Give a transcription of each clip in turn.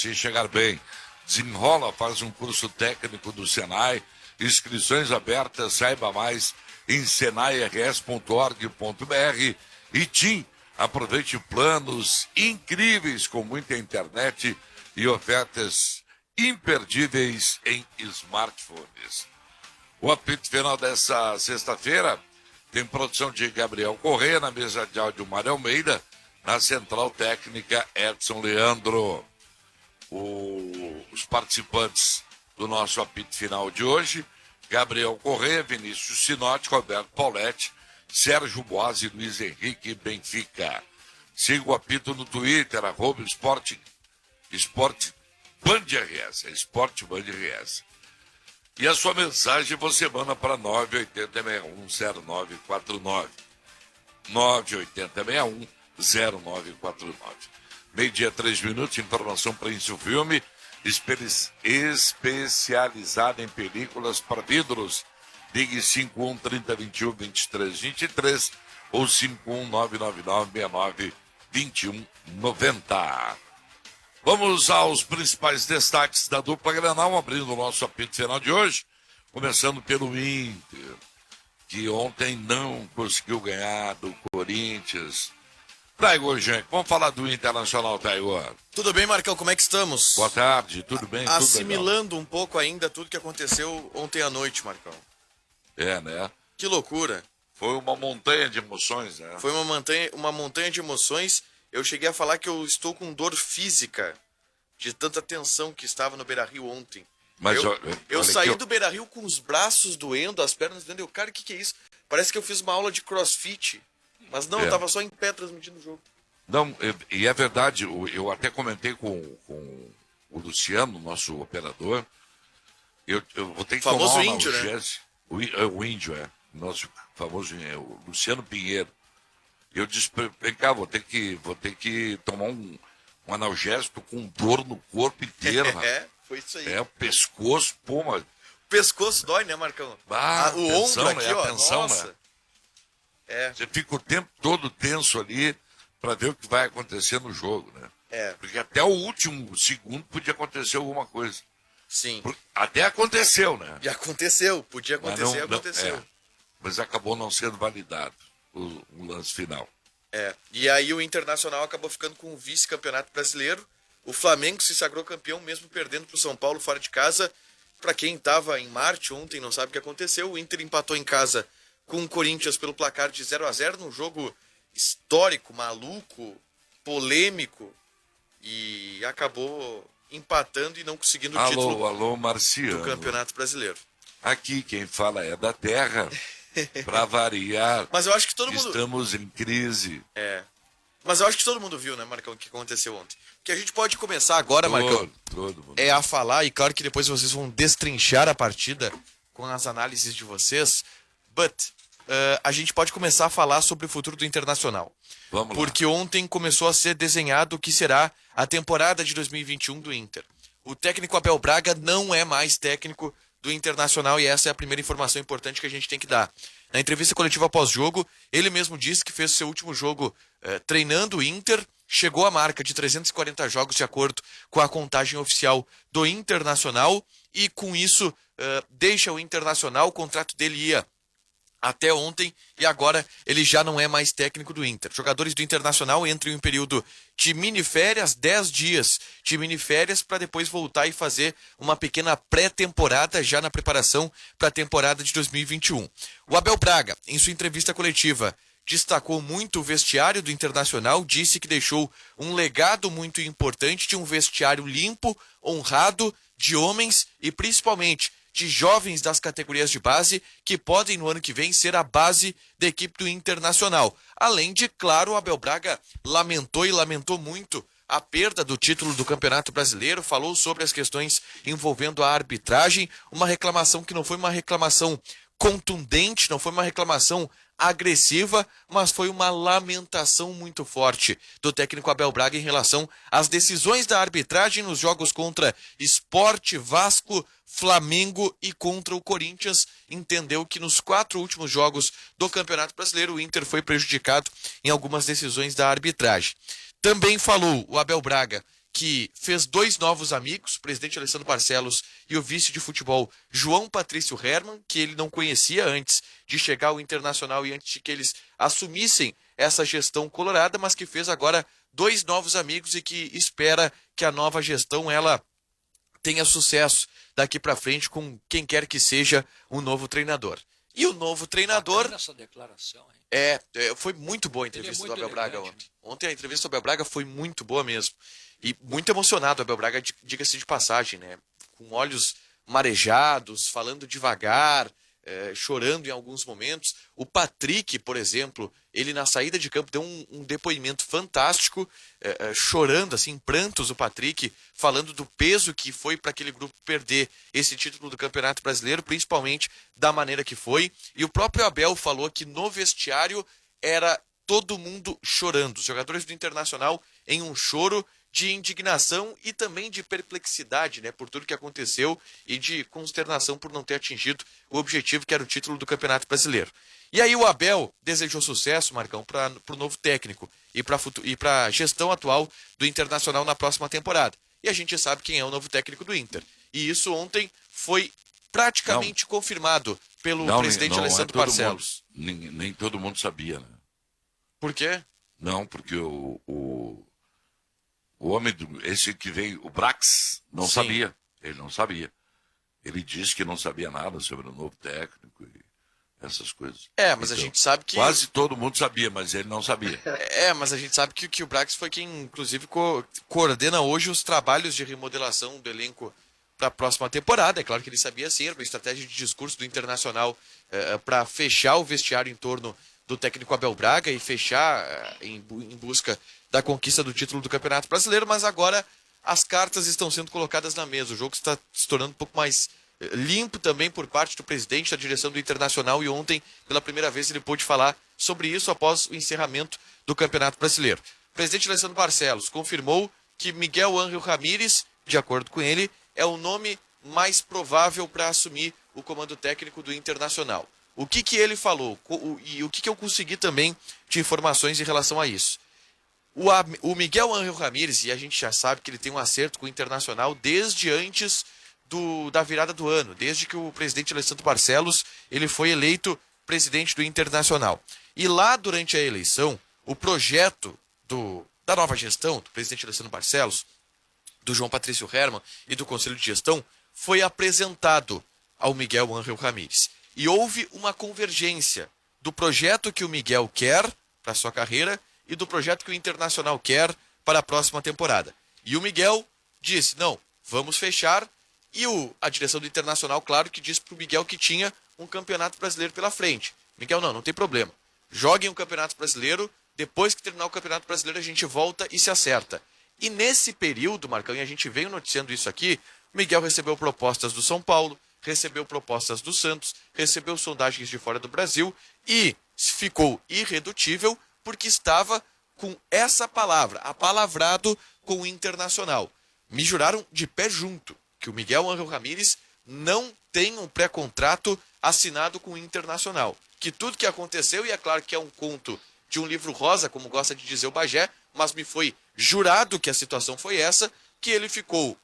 você chegar bem. Desenrola, faz um curso técnico do Senai, inscrições abertas, saiba mais em senairs.org.br. E TIM, aproveite planos incríveis com muita internet e ofertas imperdíveis em smartphones. O apito final dessa sexta-feira tem produção de Gabriel Corrêa, na mesa de áudio Mário Almeida, na central técnica Edson Leandro. Os participantes do nosso apito final de hoje: Gabriel Corrêa, Vinícius Sinotti, Roberto Pauletti, Sérgio Boas e Luiz Henrique Benfica. Siga o apito no Twitter, @Esporte Band RS, Esporte Band RS. E a sua mensagem você manda para 980610949. 980610949. Meio-dia, 3 minutos, informação para Incio Filme, especializada em películas para vidros. Ligue 5130212323 ou 51999692190. Vamos aos principais destaques da dupla Grenal, abrindo o nosso apito final de hoje, começando pelo Inter, que ontem não conseguiu ganhar do Corinthians. Taigor, gente, vamos falar do Internacional, Taigor. Tudo bem, Marcão, como é que estamos? Boa tarde, tudo bem? Assimilando tudo um pouco ainda tudo que aconteceu ontem à noite, Marcão. É, né? Que loucura. Foi uma montanha de emoções, né? Foi uma montanha de emoções. Eu cheguei a falar que eu estou com dor física de tanta tensão que estava no Beira-Rio ontem. Mas eu saí do Beira-Rio com os braços doendo, as pernas doendo. Cara, o que é isso? Parece que eu fiz uma aula de crossfit. Mas não, eu tava só em pé transmitindo o jogo. Não, e é verdade, eu até comentei com o Luciano, nosso operador. Eu vou ter que famoso tomar uma índio, analgésia. Né? O índio, nosso famoso o Luciano Pinheiro. Eu disse, vem cá, vou ter que tomar um analgésico com dor no corpo inteiro. Foi isso aí. O pescoço, pô, mas... O pescoço dói, né, Marcão? O ombro aqui, né? ó, tensão, nossa. Né? Você fica o tempo todo tenso ali para ver o que vai acontecer no jogo, né? Porque até o último segundo podia acontecer alguma coisa. Sim. Até aconteceu, né? E aconteceu, podia acontecer, aconteceu. Mas acabou não sendo validado o lance final. E aí o Internacional acabou ficando com o vice-campeonato brasileiro. O Flamengo se sagrou campeão, mesmo perdendo para o São Paulo fora de casa. Para quem estava em Marte ontem, não sabe o que aconteceu. O Inter empatou em casa com o Corinthians pelo placar de 0-0, num jogo histórico, maluco, polêmico. E acabou empatando e não conseguindo o título Marciano. do Campeonato Brasileiro. Aqui quem fala é da terra. Para variar, mas eu acho que todo mundo... estamos em crise. Mas eu acho que todo mundo viu, né, Marcão, o que aconteceu ontem. O que a gente pode começar agora, Marcão, todo mundo. É a falar, e claro que depois vocês vão destrinchar a partida com as análises de vocês, a gente pode começar a falar sobre o futuro do Internacional. Vamos lá. Porque ontem começou a ser desenhado o que será a temporada de 2021 do Inter. O técnico Abel Braga não é mais técnico do Internacional, e essa é a primeira informação importante que a gente tem que dar. Na entrevista coletiva pós-jogo, ele mesmo disse que fez seu último jogo treinando o Inter, chegou à marca de 340 jogos de acordo com a contagem oficial do Internacional, e com isso deixa o Internacional, o contrato dele ia até ontem, e agora ele já não é mais técnico do Inter. Jogadores do Internacional entram em um período de miniférias, 10 dias de miniférias, para depois voltar e fazer uma pequena pré-temporada já na preparação para a temporada de 2021. O Abel Braga, em sua entrevista coletiva, destacou muito o vestiário do Internacional, disse que deixou um legado muito importante de um vestiário limpo, honrado, de homens e principalmente de jovens das categorias de base que podem no ano que vem ser a base da equipe do Internacional. Além de, claro, o Abel Braga lamentou muito a perda do título do Campeonato Brasileiro, falou sobre as questões envolvendo a arbitragem, uma reclamação que não foi uma reclamação contundente, não foi uma reclamação agressiva, mas foi uma lamentação muito forte do técnico Abel Braga em relação às decisões da arbitragem nos jogos contra Sport, Vasco, Flamengo e contra o Corinthians. Entendeu que nos 4 últimos jogos do Campeonato Brasileiro o Inter foi prejudicado em algumas decisões da arbitragem. Também falou o Abel Braga que fez 2 novos amigos, o presidente Alessandro Barcelos e o vice de futebol João Patrício Hermann, que ele não conhecia antes de chegar ao Internacional e antes de que eles assumissem essa gestão colorada, mas que fez agora 2 novos amigos e que espera que a nova gestão ela tenha sucesso daqui para frente com quem quer que seja o novo treinador. E o novo treinador... Essa declaração, hein? Foi muito boa a entrevista do Abel elegante, Braga ontem. Ontem a entrevista do Abel Braga foi muito boa mesmo. E muito emocionado o Abel Braga, diga-se de passagem, né? Com olhos marejados, falando devagar, chorando em alguns momentos. O Patrick, por exemplo, ele na saída de campo deu um depoimento fantástico, chorando, assim, em prantos o Patrick, falando do peso que foi para aquele grupo perder esse título do Campeonato Brasileiro, principalmente da maneira que foi. E o próprio Abel falou que no vestiário era todo mundo chorando. Os jogadores do Internacional em um choro de indignação e também de perplexidade, né, por tudo que aconteceu e de consternação por não ter atingido o objetivo que era o título do Campeonato Brasileiro. E aí o Abel desejou sucesso, Marcão, para o novo técnico e para a gestão atual do Internacional na próxima temporada. E a gente sabe quem é o novo técnico do Inter. E isso ontem foi praticamente confirmado pelo presidente Alessandro Barcelos. Nem todo mundo sabia, né? Por quê? Não, porque o homem, esse que veio, o Brax, não Sim. sabia. Ele não sabia. Ele disse que não sabia nada sobre o novo técnico e essas coisas. Mas a gente sabe que... Quase todo mundo sabia, mas ele não sabia. Mas a gente sabe que o Brax foi quem, inclusive, coordena hoje os trabalhos de remodelação do elenco para a próxima temporada. É claro que ele sabia sim, era uma estratégia de discurso do Internacional para fechar o vestiário em torno do técnico Abel Braga e fechar em busca da conquista do título do Campeonato Brasileiro, mas agora as cartas estão sendo colocadas na mesa. O jogo está se tornando um pouco mais limpo também por parte do presidente da direção do Internacional e ontem, pela primeira vez, ele pôde falar sobre isso após o encerramento do Campeonato Brasileiro. O presidente Alessandro Barcelos confirmou que Miguel Ángel Ramírez, de acordo com ele, é o nome mais provável para assumir o comando técnico do Internacional. O que ele falou e o que eu consegui também de informações em relação a isso. O Miguel Ángel Ramírez, e a gente já sabe que ele tem um acerto com o Internacional desde antes da virada do ano, desde que o presidente Alessandro Barcelos ele foi eleito presidente do Internacional. E lá durante a eleição, o projeto da nova gestão, do presidente Alessandro Barcelos, do João Patrício Hermann e do Conselho de Gestão, foi apresentado ao Miguel Ángel Ramírez. E houve uma convergência do projeto que o Miguel quer para sua carreira e do projeto que o Internacional quer para a próxima temporada. E o Miguel disse, não, vamos fechar. E a direção do Internacional, claro, que disse para o Miguel que tinha um campeonato brasileiro pela frente. Miguel, não tem problema. Joguem o campeonato brasileiro, depois que terminar o campeonato brasileiro a gente volta e se acerta. E nesse período, Marcão, e a gente veio noticiando isso aqui, o Miguel recebeu propostas do São Paulo, recebeu propostas do Santos, recebeu sondagens de fora do Brasil e ficou irredutível porque estava com essa palavra, apalavrado com o Internacional. Me juraram de pé junto que o Miguel Ángel Ramírez não tem um pré-contrato assinado com o Internacional. Que tudo que aconteceu, e é claro que é um conto de um livro rosa, como gosta de dizer o Bagé, mas me foi jurado que a situação foi essa, que ele ficou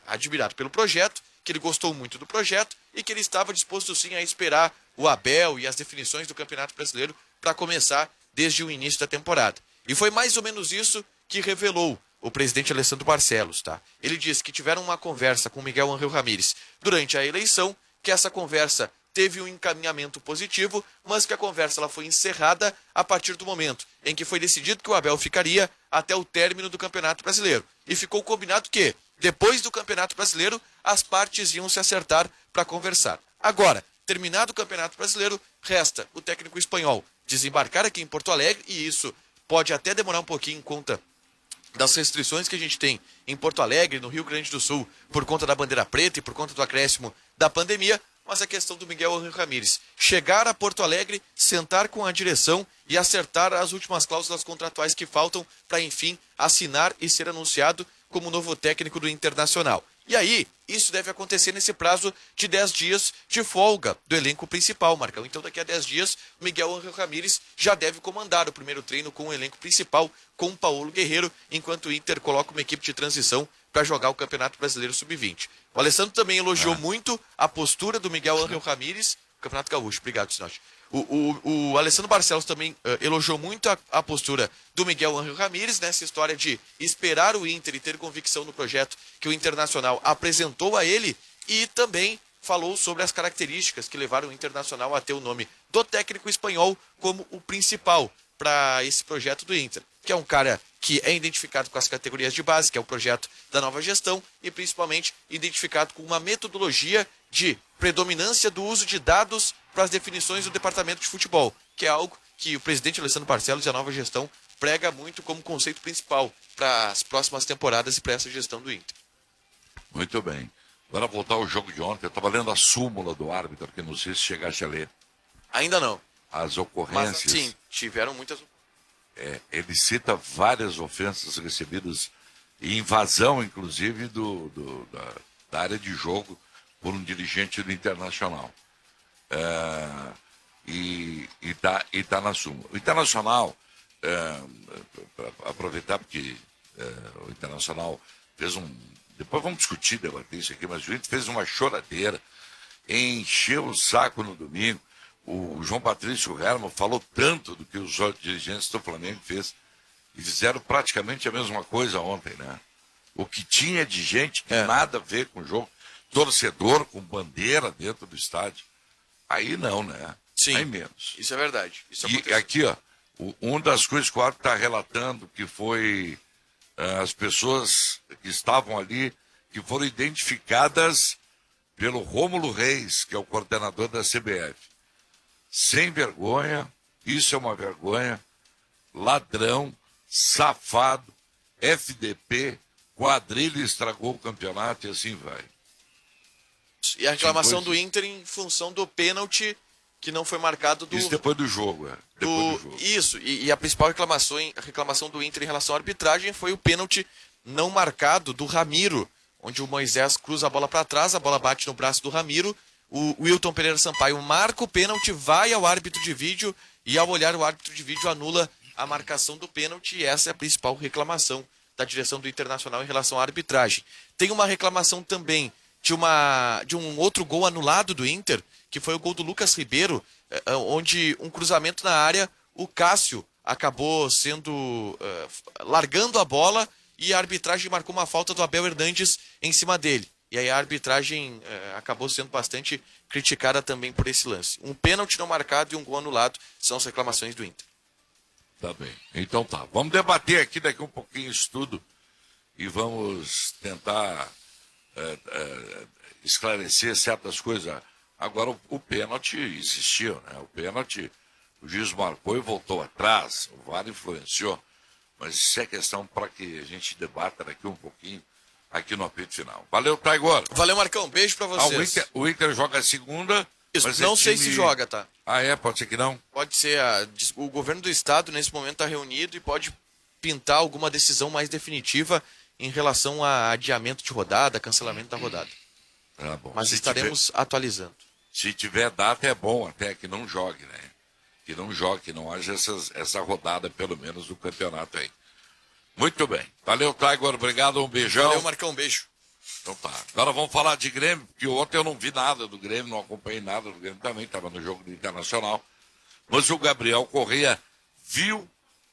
admirado pelo projeto, que ele gostou muito do projeto e que ele estava disposto sim a esperar o Abel e as definições do Campeonato Brasileiro para começar desde o início da temporada. E foi mais ou menos isso que revelou o presidente Alessandro Barcelos, tá? Ele disse que tiveram uma conversa com Miguel Ángel Ramírez durante a eleição, que essa conversa teve um encaminhamento positivo, mas que a conversa ela foi encerrada a partir do momento em que foi decidido que o Abel ficaria até o término do Campeonato Brasileiro. E ficou combinado que, depois do Campeonato Brasileiro, as partes iam se acertar para conversar. Agora, terminado o Campeonato Brasileiro, resta o técnico espanhol desembarcar aqui em Porto Alegre, e isso pode até demorar um pouquinho em conta das restrições que a gente tem em Porto Alegre, no Rio Grande do Sul, por conta da bandeira preta e por conta do acréscimo da pandemia, mas a questão do Miguel Ángel Ramírez chegar a Porto Alegre, sentar com a direção e acertar as últimas cláusulas contratuais que faltam para, enfim, assinar e ser anunciado como novo técnico do Internacional. E aí, isso deve acontecer nesse prazo de 10 dias de folga do elenco principal, Marcão. Então, daqui a 10 dias, o Miguel Ángel Ramírez já deve comandar o primeiro treino com o elenco principal, com o Paulo Guerreiro, enquanto o Inter coloca uma equipe de transição para jogar o Campeonato Brasileiro Sub-20. O Alessandro também elogiou muito a postura do Miguel Ángel Ramírez, Campeonato Gaúcho. Obrigado, Sinote. O Alessandro Barcelos também elogiou muito a postura do Miguel Ángel Ramírez nessa história de esperar o Inter e ter convicção no projeto que o Internacional apresentou a ele, e também falou sobre as características que levaram o Internacional a ter o nome do técnico espanhol como o principal para esse projeto do Inter, que é um cara que é identificado com as categorias de base, que é o projeto da nova gestão, e principalmente identificado com uma metodologia de predominância do uso de dados para as definições do departamento de futebol, que é algo que o presidente Alessandro Barcelos e a nova gestão prega muito como conceito principal para as próximas temporadas e para essa gestão do Inter. Muito bem. Agora voltar ao jogo de ontem. Eu estava lendo a súmula do árbitro, que não sei se chegaste a ler. Ainda não. As Mas ocorrências. sim, tiveram muitas. Ele cita várias ofensas recebidas, e invasão, inclusive, da área de jogo por um dirigente do Internacional. E tá na súmula. O Internacional, para aproveitar, porque o Internacional fez depois vamos discutir, debater isso aqui, mas o Inter fez uma choradeira, encheu o saco no domingo. O João Patrício Herman falou tanto do que os outros dirigentes do Flamengo fez, e fizeram praticamente a mesma coisa ontem, né? O que tinha de gente que nada a ver com o jogo, torcedor com bandeira dentro do estádio, aí não, né? Sim, aí menos. Isso é verdade. Isso E aqui, ó, uma das coisas que o árbitro está relatando, que foi as pessoas que estavam ali, que foram identificadas pelo Rômulo Reis, que é o coordenador da CBF. Sem vergonha, isso é uma vergonha, ladrão, safado, FDP, quadrilha, estragou o campeonato e assim vai. E a reclamação do Inter em função do pênalti que não foi marcado do... Isso depois do jogo, Depois do jogo. Isso, e a principal reclamação do Inter em relação à arbitragem foi o pênalti não marcado do Ramiro, onde o Moisés cruza a bola para trás, a bola bate no braço do Ramiro, o Wilton Pereira Sampaio marca o pênalti, vai ao árbitro de vídeo, e ao olhar o árbitro de vídeo anula a marcação do pênalti, e essa é a principal reclamação da direção do Internacional em relação à arbitragem. Tem uma reclamação também de um outro gol anulado do Inter, que foi o gol do Lucas Ribeiro, onde um cruzamento na área, o Cássio acabou largando a bola, e a arbitragem marcou uma falta do Abel Hernandes em cima dele. E aí a arbitragem acabou sendo bastante criticada também por esse lance. Um pênalti não marcado e um gol anulado são as reclamações do Inter. Tá bem. Então tá. Vamos debater aqui daqui um pouquinho isso tudo e vamos tentar esclarecer certas coisas. Agora, o pênalti existiu, né? O pênalti, o juiz marcou e voltou atrás, o VAR influenciou. Mas isso é questão para que a gente debata daqui um pouquinho aqui no apito final. Valeu, Taigor. Valeu, Marcão. Beijo pra vocês. O Inter joga a segunda. Isso, não sei se joga, tá? Pode ser que não? Pode ser. O governo do estado, nesse momento, está reunido e pode pintar alguma decisão mais definitiva em relação a adiamento de rodada, cancelamento da rodada. Tá bom. Mas estaremos atualizando. Se tiver data, é bom até que não jogue, né? Que não jogue, que não haja essa rodada, pelo menos, do campeonato aí. Muito bem. Valeu, Taigor. Obrigado, um beijão. Valeu, Marcão. Um beijo. Então tá. Agora vamos falar de Grêmio, porque ontem eu não vi nada do Grêmio, não acompanhei nada do Grêmio também, estava no jogo do Internacional. Mas o Gabriel Correia viu,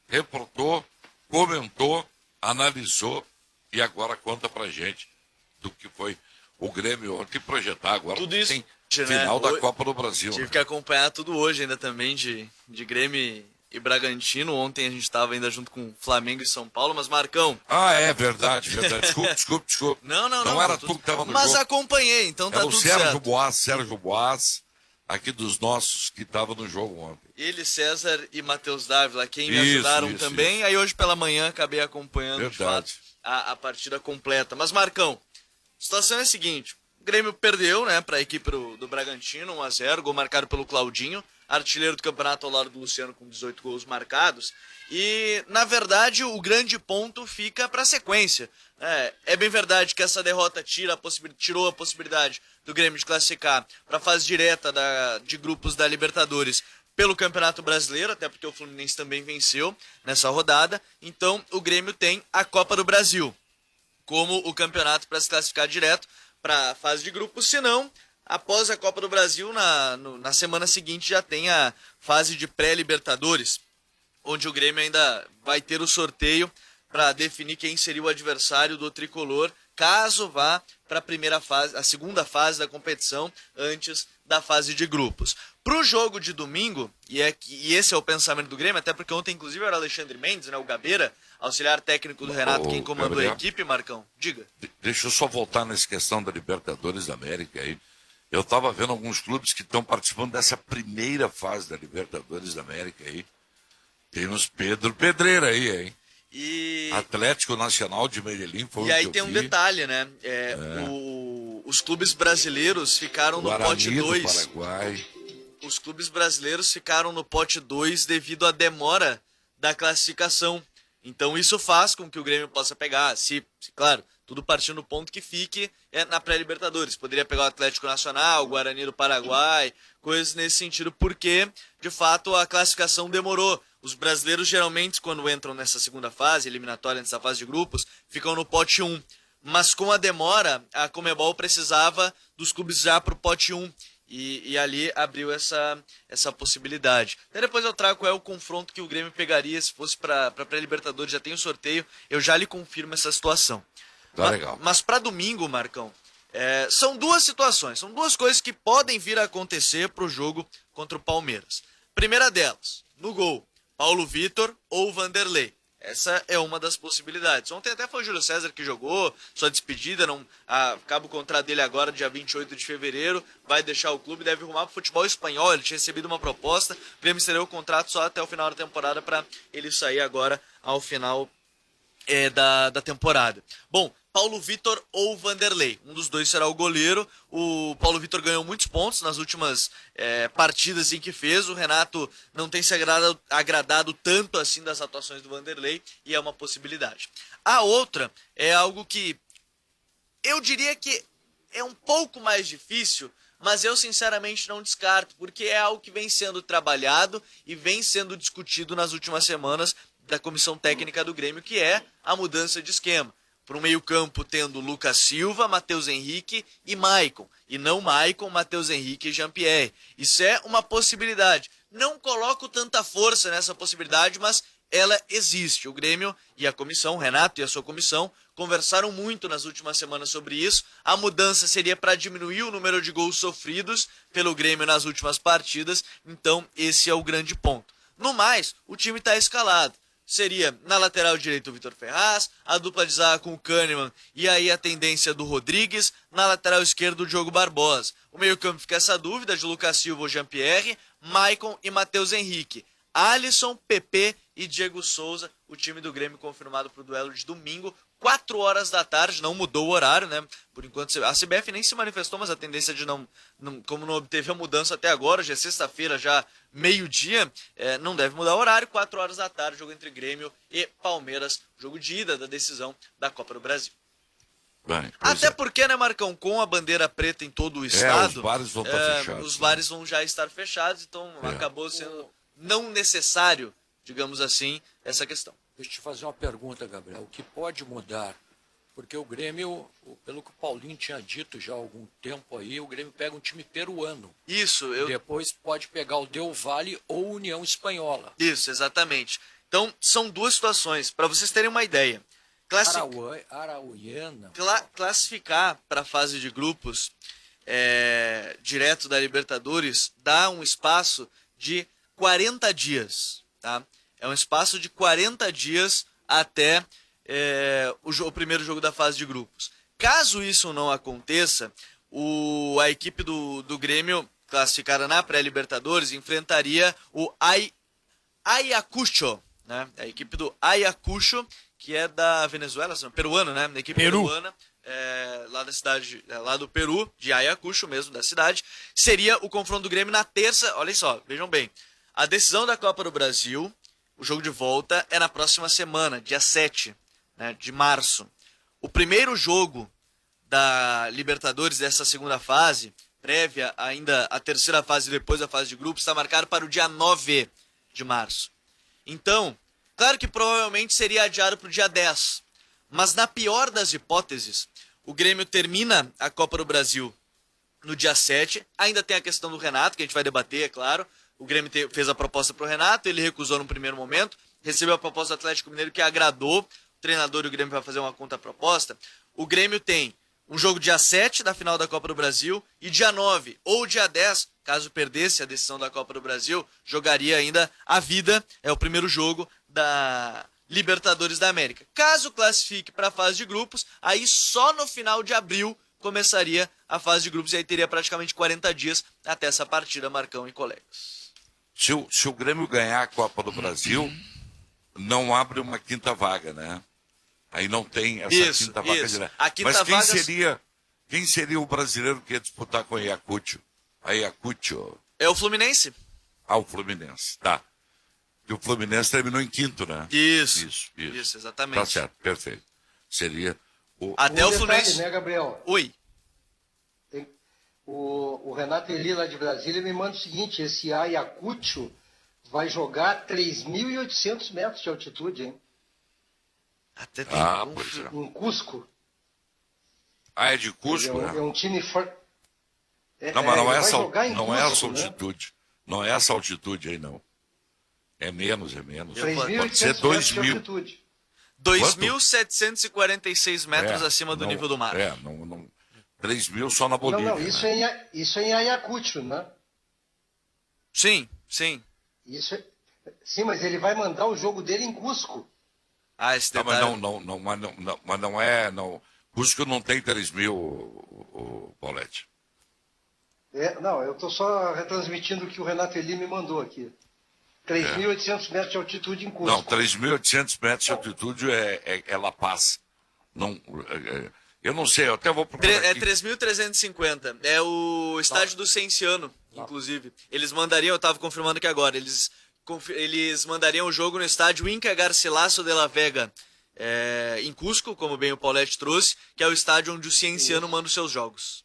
reportou, comentou, analisou e agora conta pra gente do que foi o Grêmio ontem projetar agora. Tudo isso, tem final da Copa do Brasil. Tive né? que acompanhar tudo hoje ainda também de Grêmio e Bragantino. Ontem a gente estava ainda junto com Flamengo e São Paulo, mas Marcão... É verdade. Desculpa. Não era tu que estava no mas jogo. acompanhei, então tá Era tudo o certo. Sérgio Boas, aqui dos nossos, que estava no jogo ontem. Ele, César e Matheus Dávila, quem me ajudaram também. Isso. Aí hoje pela manhã acabei acompanhando de fato, a partida completa. Mas Marcão, a situação é a seguinte, O Grêmio perdeu, né, para a equipe do Bragantino, 1-0, gol marcado pelo Claudinho, artilheiro do campeonato ao lado do Luciano com 18 gols marcados. E, na verdade, o grande ponto fica para a sequência. É bem verdade que essa derrota tirou a possibilidade do Grêmio de classificar para a fase direta de grupos da Libertadores pelo Campeonato Brasileiro, até porque o Fluminense também venceu nessa rodada. Então, o Grêmio tem a Copa do Brasil como o campeonato para se classificar direto para a fase de grupos. Se não, após a Copa do Brasil, na semana seguinte já tem a fase de pré-Libertadores, onde o Grêmio ainda vai ter o sorteio para definir quem seria o adversário do tricolor, caso vá para a segunda fase da competição, antes da fase de grupos. Para o jogo de domingo, e esse é o pensamento do Grêmio, até porque ontem, inclusive, era o Alexandre Mendes, né, o Gabeira, auxiliar técnico do Renato, quem comandou a equipe, Marcão. Diga. Deixa eu só voltar nessa questão da Libertadores da América aí. Eu estava vendo alguns clubes que estão participando dessa primeira fase da Libertadores da América aí. Tem uns Pedro Pedreira aí, hein? Atlético Nacional de Medellín foi o que eu vi. E aí tem um detalhe, né? Os clubes brasileiros ficaram no pote 2. Os clubes brasileiros ficaram no pote 2 devido à demora da classificação. Então isso faz com que o Grêmio possa pegar, claro, tudo partindo do ponto que fique na pré-Libertadores. Poderia pegar o Atlético Nacional, o Guarani do Paraguai, coisas nesse sentido, porque, de fato, a classificação demorou. Os brasileiros, geralmente, quando entram nessa segunda fase, eliminatória, nessa fase de grupos, ficam no pote 1. Mas com a demora, a Conmebol precisava dos clubes já para o pote 1. E ali abriu essa possibilidade. Até depois eu trago qual é o confronto que o Grêmio pegaria se fosse para pré-Libertadores. Já tem o sorteio, eu já lhe confirmo essa situação. Tá legal. Mas para domingo, Marcão, são duas situações, são duas coisas que podem vir a acontecer para o jogo contra o Palmeiras. Primeira delas, no gol, Paulo Vitor ou Vanderlei. Essa é uma das possibilidades. Ontem até foi o Júlio César que jogou, sua despedida, acaba o contrato dele agora, dia 28 de fevereiro, vai deixar o clube, deve arrumar para o futebol espanhol, ele tinha recebido uma proposta, o Grêmio estendeu o contrato só até o final da temporada para ele sair agora ao final da temporada. Bom, Paulo Vitor ou Vanderlei, um dos dois será o goleiro. O Paulo Vitor ganhou muitos pontos nas últimas partidas em que fez. O Renato não tem se agradado tanto assim das atuações do Vanderlei e é uma possibilidade. A outra é algo que eu diria que é um pouco mais difícil, mas eu sinceramente não descarto, porque é algo que vem sendo trabalhado e vem sendo discutido nas últimas semanas da comissão técnica do Grêmio, que é a mudança de esquema. Para o meio-campo tendo Lucas Silva, Matheus Henrique e Maicon. E não Maicon, Matheus Henrique e Jean-Pierre. Isso é uma possibilidade. Não coloco tanta força nessa possibilidade, mas ela existe. O Grêmio e a comissão, o Renato e a sua comissão, conversaram muito nas últimas semanas sobre isso. A mudança seria para diminuir o número de gols sofridos pelo Grêmio nas últimas partidas. Então, esse é o grande ponto. No mais, o time está escalado. Seria na lateral direito o Vitor Ferraz, a dupla de zaga com o Kahneman e aí a tendência do Rodrigues, na lateral esquerdo o Diogo Barbosa. O meio-campo fica essa dúvida de Lucas Silva ou Jean-Pierre, Maicon e Matheus Henrique. Alisson, PP e Diego Souza, o time do Grêmio confirmado para o duelo de domingo, 4 horas da tarde, não mudou o horário, né? Por enquanto, a CBF nem se manifestou, mas a tendência de como não obteve a mudança até agora, já é sexta-feira, já meio-dia, não deve mudar o horário, 4 horas da tarde, jogo entre Grêmio e Palmeiras, jogo de ida da decisão da Copa do Brasil. Bem, até porque, né, Marcão, com a bandeira preta em todo o estado, os bares vão estar fechados. Os bares vão já estar fechados, então acabou sendo não necessário, digamos assim, essa questão. Deixa eu te fazer uma pergunta, Gabriel. O que pode mudar? Porque o Grêmio, pelo que o Paulinho tinha dito já há algum tempo aí, o Grêmio pega um time peruano. Isso. Depois pode pegar o Del Valle ou União Espanhola. Isso, exatamente. Então, são duas situações. Para vocês terem uma ideia. Arauiana. Classificar para a fase de grupos direto da Libertadores dá um espaço de 40 dias, tá? É um espaço de 40 dias até o primeiro jogo da fase de grupos. Caso isso não aconteça, a equipe do Grêmio, classificada na pré-Libertadores, enfrentaria o Ayacucho, né? A equipe do Ayacucho, que é da Venezuela, peruano, né? A equipe peruana, lá da cidade, lá do Peru, de Ayacucho mesmo, da cidade, seria o confronto do Grêmio na terça. Olha só, vejam bem. A decisão da Copa do Brasil, o jogo de volta, é na próxima semana, dia 7, né, de março. O primeiro jogo da Libertadores dessa segunda fase, prévia ainda a terceira fase depois da fase de grupos, está marcado para o dia 9 de março. Então, claro que provavelmente seria adiado para o dia 10. Mas na pior das hipóteses, o Grêmio termina a Copa do Brasil no dia 7. Ainda tem a questão do Renato, que a gente vai debater, é claro. O Grêmio fez a proposta para o Renato, ele recusou no primeiro momento. Recebeu a proposta do Atlético Mineiro, que agradou. O treinador e o Grêmio vai fazer uma contraproposta. O Grêmio tem um jogo dia 7 da final da Copa do Brasil e dia 9 ou dia 10, caso perdesse a decisão da Copa do Brasil, jogaria ainda a vida, é o primeiro jogo da Libertadores da América. Caso classifique para a fase de grupos, aí só no final de abril começaria a fase de grupos e aí teria praticamente 40 dias até essa partida, Marcão e colegas. Se o Grêmio ganhar a Copa do Brasil, não abre uma quinta vaga, né? Aí não tem essa quinta vaga direta. Mas quem seria o brasileiro que ia disputar com o Ayacucho? Ayacucho. É o Fluminense? Ah, o Fluminense, tá. E o Fluminense terminou em quinto, né? Isso, exatamente. Tá certo, perfeito. Seria o... Até o Fluminense... Detalhe, né, Gabriel? Oi. O Renato Eli, lá de Brasília, me manda o seguinte: esse Ayacucho vai jogar 3.800 metros de altitude, hein? Até tem pois é. Em Cusco. Ah, é de Cusco, É um time forte. Não, mas não é essa altitude. Não é essa altitude aí, não. É menos. Pode 3.800 ser metros 2 de mil. altitude. 2.746 metros acima do nível do mar. 3 mil só na Bolívia. Não, isso, né? isso é em Ayacucho, né? Sim. Sim, mas ele vai mandar o jogo dele em Cusco. Ah, esse Não, detalhe... mas não é... Não. Cusco não tem 3 mil, o Paulette. Não, eu estou só retransmitindo o que o Renato Eli me mandou aqui. 3.800 metros de altitude em Cusco. Não, 3.800 metros de altitude é La Paz. Não, eu não sei, eu até vou procurar aqui. É 3.350. É o estádio do Cienciano, inclusive. Eles mandariam, eu estava confirmando aqui agora, eles mandariam o jogo no estádio Inca Garcilaso de la Vega, em Cusco, como bem o Paulette trouxe, que é o estádio onde o Cienciano manda os seus jogos.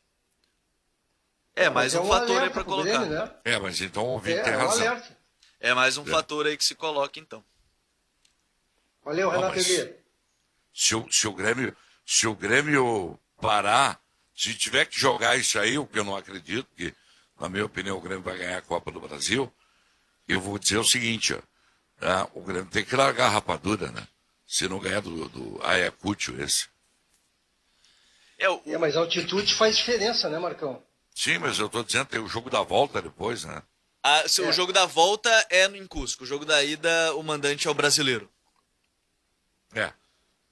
Mais um fator aí para colocar. Grêmio, né? Mas então o Vitor tem razão. Alerta. É mais um fator aí que se coloca, então. Valeu, Renato Eli. Se o Grêmio parar, se tiver que jogar isso aí, o que eu não acredito, que, na minha opinião, o Grêmio vai ganhar a Copa do Brasil, eu vou dizer o seguinte, o Grêmio tem que largar a rapadura, né? Se não ganhar do Ayacucho esse. Mas a altitude faz diferença, né, Marcão? Sim, mas eu estou dizendo que tem o jogo da volta depois, né? O jogo da volta é em Cusco. O jogo da ida, o mandante é o brasileiro.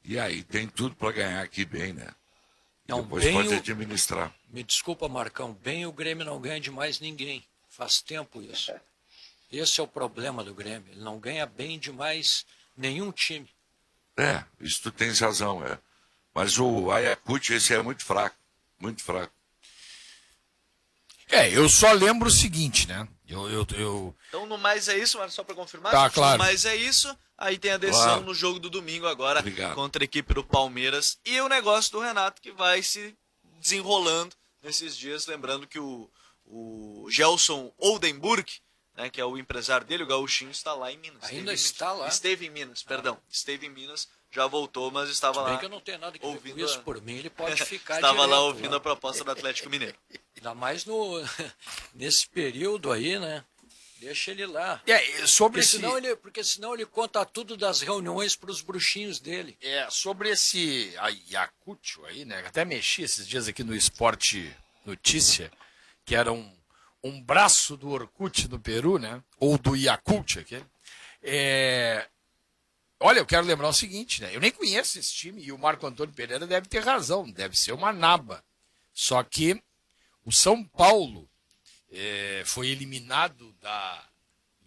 E aí tem tudo para ganhar aqui bem, né? Não, depois bem pode administrar. Me desculpa, Marcão, bem o Grêmio não ganha de mais ninguém. Faz tempo isso. Esse é o problema do Grêmio. Ele não ganha bem de mais nenhum time. Isso tu tens razão, Mas o Ayacucho, esse é muito fraco. Muito fraco. Eu só lembro o seguinte, né? Então, no mais é isso, mas só para confirmar. Tá, claro. No mais é isso. Aí tem a decisão no jogo do domingo agora. Obrigado. Contra a equipe do Palmeiras. E o negócio do Renato que vai se desenrolando nesses dias. Lembrando que o Gelson Oldenburg, né, que é o empresário dele, o gauchinho, está lá em Minas. Está lá? Esteve em Minas, perdão. Esteve em Minas, já voltou, mas estava lá. Bem que eu não tenho nada que ver com isso. Por mim, ele pode ficar Estava lá direto, ouvindo a proposta do Atlético Mineiro. Ainda mais nesse período aí, né? Deixa ele lá. Porque senão ele conta tudo das reuniões para os bruxinhos dele. Sobre esse Ayacucho aí, né? Até mexi esses dias aqui no Esporte Notícia, que era um braço do Orkut no Peru, né? Ou do Yakult aqui. Olha, eu quero lembrar o seguinte, né? Eu nem conheço esse time e o Marco Antônio Pereira deve ter razão, deve ser uma naba. Só que o São Paulo foi eliminado da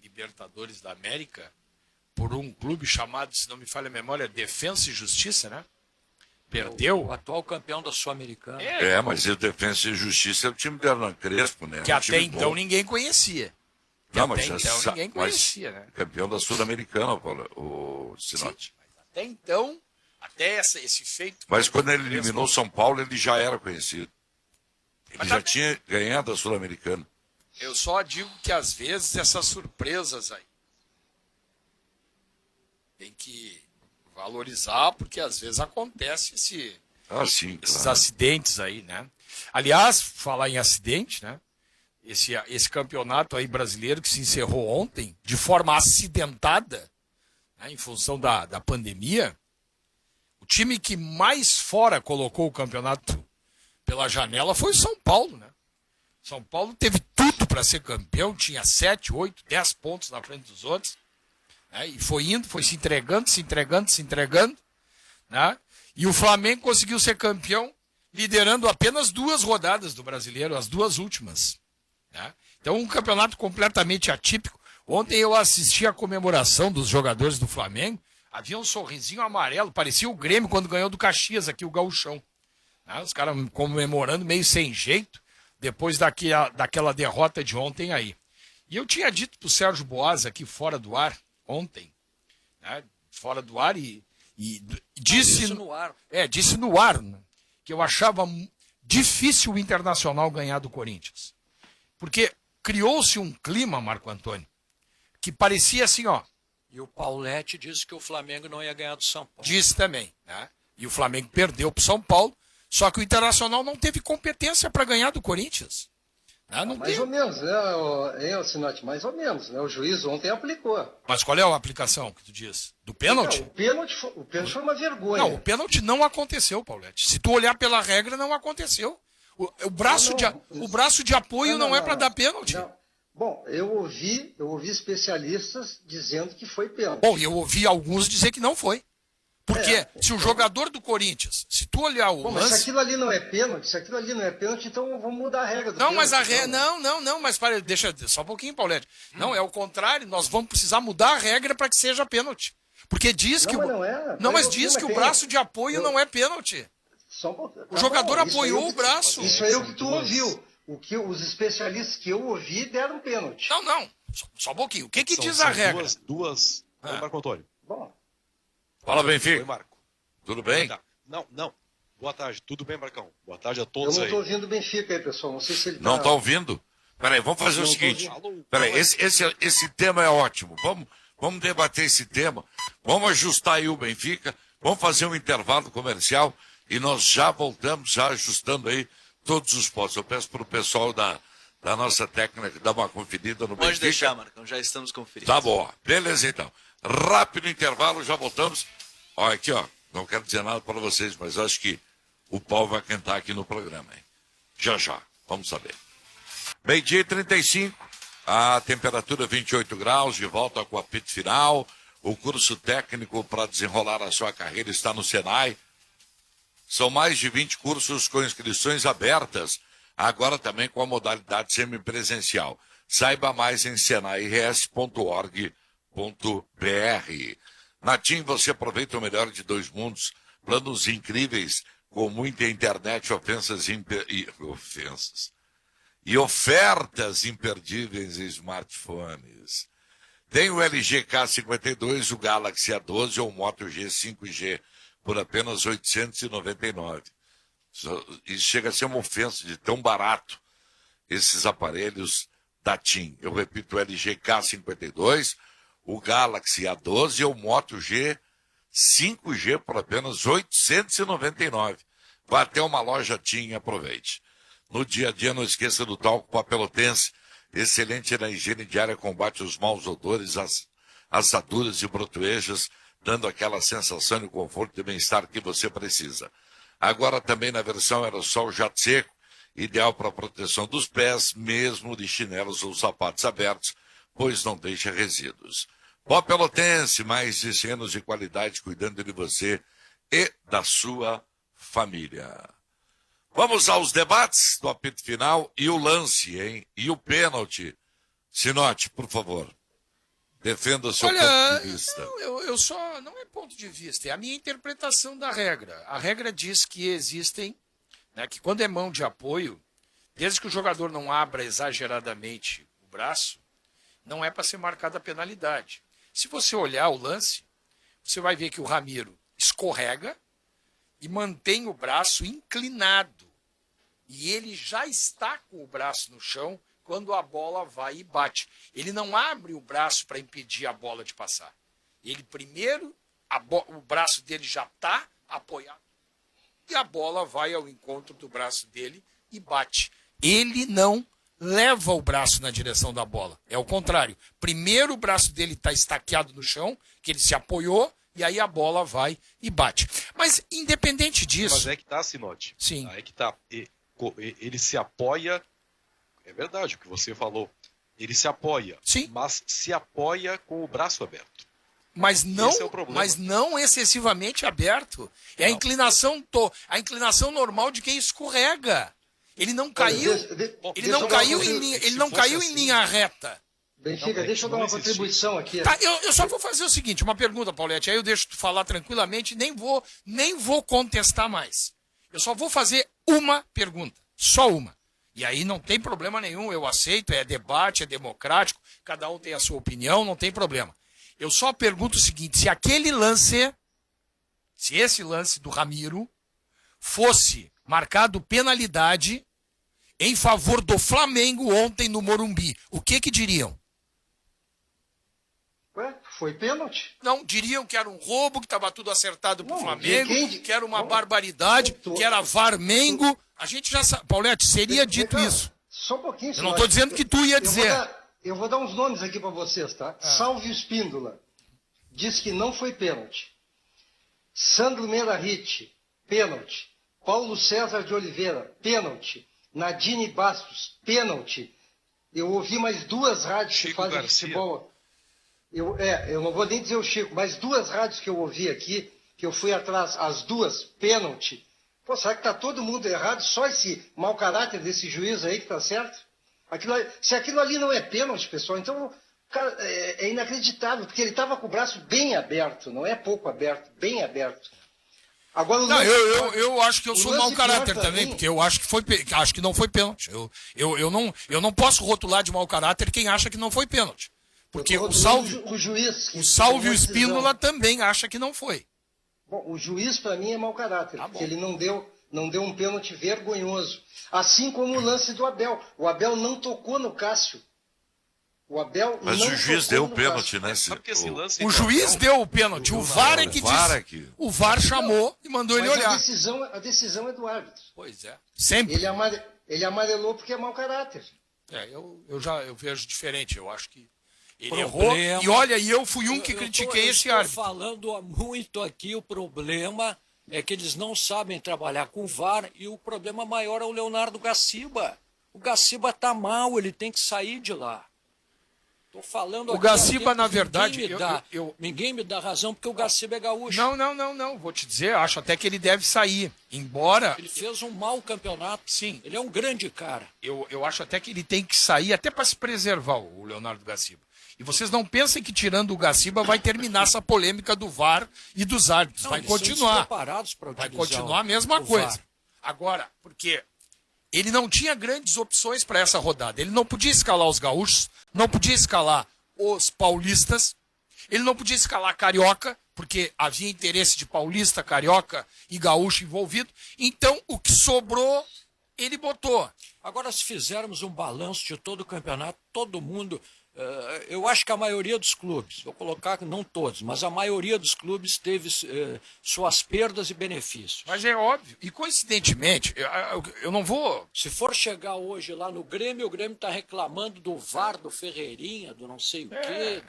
Libertadores da América por um clube chamado, se não me falha a memória, Defensa e Justiça, né? Perdeu. O atual campeão da Sul-Americana. Mas o Defensa e Justiça é o time do Hernan Crespo, né? Que Um até time então bom. ninguém conhecia. Não, Até mas já então sa- ninguém mas conhecia, né? Campeão da Sul-Americana, Paulo, o Sinote. Até então, até esse feito. Mas quando ele eliminou São Paulo, ele já era conhecido. Ele Mas já tá bem. tinha ganhado a Sul-Americana. Eu só digo que às vezes essas surpresas aí tem que valorizar, porque às vezes acontece Ah, sim, esses claro. acidentes aí, né? Aliás, falar em acidente, né? Esse campeonato aí brasileiro que se encerrou ontem, de forma acidentada, né, em função da pandemia, o time que mais fora colocou o campeonato pela janela foi o São Paulo, né? São Paulo teve tudo para ser campeão, tinha 7, 8, 10 pontos na frente dos outros, né? E foi indo, foi se entregando, né? E o Flamengo conseguiu ser campeão, liderando apenas 2 rodadas do Brasileiro, as 2 últimas, né? Então, um campeonato completamente atípico. Ontem eu assisti a comemoração dos jogadores do Flamengo, havia um sorrisinho amarelo, parecia o Grêmio quando ganhou do Caxias aqui, o Gauchão, né? Os caras comemorando meio sem jeito, depois daquela derrota de ontem aí. E eu tinha dito pro Sérgio Boas aqui fora do ar, ontem, né? Fora do ar e disse... Isso no ar. Disse no ar, né, que eu achava difícil o Internacional ganhar do Corinthians. Porque criou-se um clima, Marco Antônio, que parecia assim, ó, E o Paulete disse que o Flamengo não ia ganhar do São Paulo. disse também, né? E o Flamengo perdeu pro São Paulo, só que o Internacional não teve competência para ganhar do Corinthians. Né? Não Mais teve. ou menos, né, Sinote? Mais ou menos, né? O juiz ontem aplicou. Mas qual é a aplicação que tu diz? Do pênalti? Não, o pênalti foi uma vergonha. Não, o pênalti não aconteceu, Paulete. Se tu olhar pela regra, não aconteceu. O braço, o braço de apoio não é para dar pênalti. Não. Bom, eu ouvi especialistas dizendo que foi pênalti. Bom, e eu ouvi alguns dizer que não foi. Porque se o jogador do Corinthians, se tu olhar o Bom, mas se lance... aquilo ali não é pênalti, então vamos mudar a regra do Não, pênalti. mas então, né? mas para, deixa só um pouquinho, Paulete. Não, é o contrário, nós vamos precisar mudar a regra para que seja pênalti. Porque diz Não, que mas não é. Não, mas Eu- diz mas que o tem- braço de apoio eu- não é pênalti. Só um pouquinho. O jogador Tá bom, isso apoiou aí o braço. Isso aí é o que tu ouviu. Os especialistas que eu ouvi deram pênalti. Não, só um pouquinho. O que diz São a regra? Duas. Oi, Marco Antônio. Bom, Fala, Oi, Benfica. Marco. Tudo bem? Tá. Não. Boa tarde. Tudo bem, Marcão? Boa tarde a eu todos não aí. estou ouvindo o Benfica aí, pessoal. Não sei se ele Não tá ouvindo? Peraí, vamos fazer o Não tô seguinte. ouvindo. Peraí, esse tema é ótimo. Vamos debater esse tema. Vamos ajustar aí o Benfica. Vamos fazer um intervalo comercial e nós já voltamos, já ajustando aí todos os pontos. Eu peço para o pessoal da nossa técnica dar uma conferida no Pode Benfica. deixar, Marcão, já estamos conferindo. Tá bom. Beleza, então. Rápido intervalo, já voltamos. Olha aqui, ó. Não quero dizer nada para vocês, mas acho que o pau vai cantar aqui no programa, hein? Já. Vamos saber. 12h35, a temperatura 28 graus, de volta com o apito final. O curso técnico para desenrolar a sua carreira está no Senai. São mais de 20 cursos com inscrições abertas, agora também com a modalidade semipresencial. Saiba mais em senairs.org.br. Na TIM você aproveita o melhor de 2 mundos, planos incríveis, com muita internet, e ofertas imperdíveis em smartphones. Tem o LG K52, o Galaxy A12 ou o Moto G5G por apenas R$ 899. Isso chega a ser uma ofensa de tão barato esses aparelhos da TIM. Eu repito, o LG K52, o Galaxy A12 ou o Moto G5G por apenas R$ 899. Vá até uma loja TIM e aproveite. No dia a dia, não esqueça do talco pó pelotense, excelente na higiene diária, combate os maus odores, as assaduras e brotoejas, dando aquela sensação de conforto e bem-estar que você precisa. Agora também na versão aerossol jato seco, ideal para proteção dos pés, mesmo de chinelos ou sapatos abertos, pois não deixa resíduos. Pó Pelotense, mais de 100 anos de qualidade cuidando de você e da sua família. Vamos aos debates do apito final e o lance, hein? E o pênalti. Sinote, por favor. Defenda o seu Olha, ponto de vista. eu só. Não é ponto de vista, é a minha interpretação da regra. A regra diz que existem, né, que quando é mão de apoio, desde que o jogador não abra exageradamente o braço, não é para ser marcada a penalidade. Se você olhar o lance, você vai ver que o Ramiro escorrega e mantém o braço inclinado. E ele já está com o braço no chão quando a bola vai e bate. Ele não abre o braço para impedir a bola de passar. Ele primeiro, o braço dele já está apoiado e a bola vai ao encontro do braço dele e bate. Ele não leva o braço na direção da bola. É o contrário. Primeiro o braço dele está estaqueado no chão, que ele se apoiou, e aí a bola vai e bate. Mas independente disso... Mas é que tá, Sinote. Sim. É que tá. Ele se apoia... É verdade o que você falou. Ele se apoia. Sim. Mas se apoia com o braço aberto. Mas não, Esse é o problema. mas não excessivamente aberto. É a inclinação normal de quem escorrega. Ele não caiu, ele não caiu em linha reta. Benfica, deixa eu dar uma contribuição aqui. Tá, eu só vou fazer o seguinte, uma pergunta, Paulete, aí eu deixo tu falar tranquilamente, nem vou contestar mais. Eu só vou fazer uma pergunta, só uma. E aí não tem problema nenhum, eu aceito, é debate, é democrático, cada um tem a sua opinião, não tem problema. Eu só pergunto o seguinte, se esse lance do Ramiro fosse marcado penalidade em favor do Flamengo ontem no Morumbi, o que diriam? Ué, foi pênalti? Não, diriam que era um roubo, que estava tudo acertado pro Não, Flamengo, que era uma não, barbaridade, tô- que era Varmengo. A gente já sabe. Paulete, seria dito isso. Só um pouquinho. Eu não estou dizendo que tu ia dizer. Eu vou dar uns nomes aqui para vocês, tá? Salvio Espíndola diz que não foi pênalti. Sandro Melarrite, pênalti. Paulo César de Oliveira, pênalti. Nadine Bastos, pênalti. Eu ouvi mais duas rádios que Chico fazem Garcia. futebol. Eu não vou nem dizer o Chico, mas duas rádios que eu ouvi aqui, que eu fui atrás, as duas, pênalti. Pô, será que está todo mundo errado? Só esse mau caráter desse juiz aí que está certo? Se aquilo ali não é pênalti, pessoal, então, cara, é inacreditável, porque ele estava com o braço bem aberto, não é pouco aberto, bem aberto. Agora, Não, eu acho que eu o sou lance mau caráter pior pra também, mim- porque eu acho que não foi pênalti. Eu não posso rotular de mau caráter quem acha que não foi pênalti. Porque eu tô o rotulando o juiz, que o Salvio tomou a decisão. Espíndola também acha que não foi. Bom, o juiz, para mim, é mau caráter, Tá porque bom. ele não deu um pênalti vergonhoso. Assim como o lance do Abel. O Abel não tocou no Cássio. Mas o juiz deu o pênalti, né? Sabe que esse lance... O juiz deu o pênalti, o VAR é que disse. O VAR chamou e mandou ele Mas olhar. a decisão é do árbitro. Pois é. Sempre. Ele amarelou porque é mau caráter. Eu vejo diferente. Eu acho que ele Problema. errou. E olha, eu fui um que critiquei esse árbitro. Estou falando há muito aqui, o problema é que eles não sabem trabalhar com o VAR e o problema maior é o Leonardo Gaciba. O Gaciba tá mal, ele tem que sair de lá. Tô falando O aqui há Gaciba, tempos, na verdade, ninguém me dá razão porque o Gaciba é gaúcho. Não. Vou te dizer, acho até que ele deve sair. Embora. Ele fez um mau campeonato. Sim. Ele é um grande cara. Eu acho até que ele tem que sair, até para se preservar, o Leonardo Gaciba. E vocês não pensem que tirando o Gaciba vai terminar essa polêmica do VAR e dos árbitros. Não, Vai eles são continuar. despreparados para Vai utilizar continuar a mesma o coisa. VAR. Agora, porque ele não tinha grandes opções para essa rodada. Ele não podia escalar os gaúchos, não podia escalar os paulistas, ele não podia escalar carioca, porque havia interesse de paulista, carioca e gaúcho envolvido. Então, o que sobrou, ele botou. Agora, se fizermos um balanço de todo o campeonato, todo mundo... eu acho que a maioria dos clubes, vou colocar não todos, mas a maioria dos clubes teve suas perdas e benefícios. Mas é óbvio. E coincidentemente, eu não vou... Se for chegar hoje lá no Grêmio, o Grêmio está reclamando do VAR, do Ferreirinha, do não sei o quê,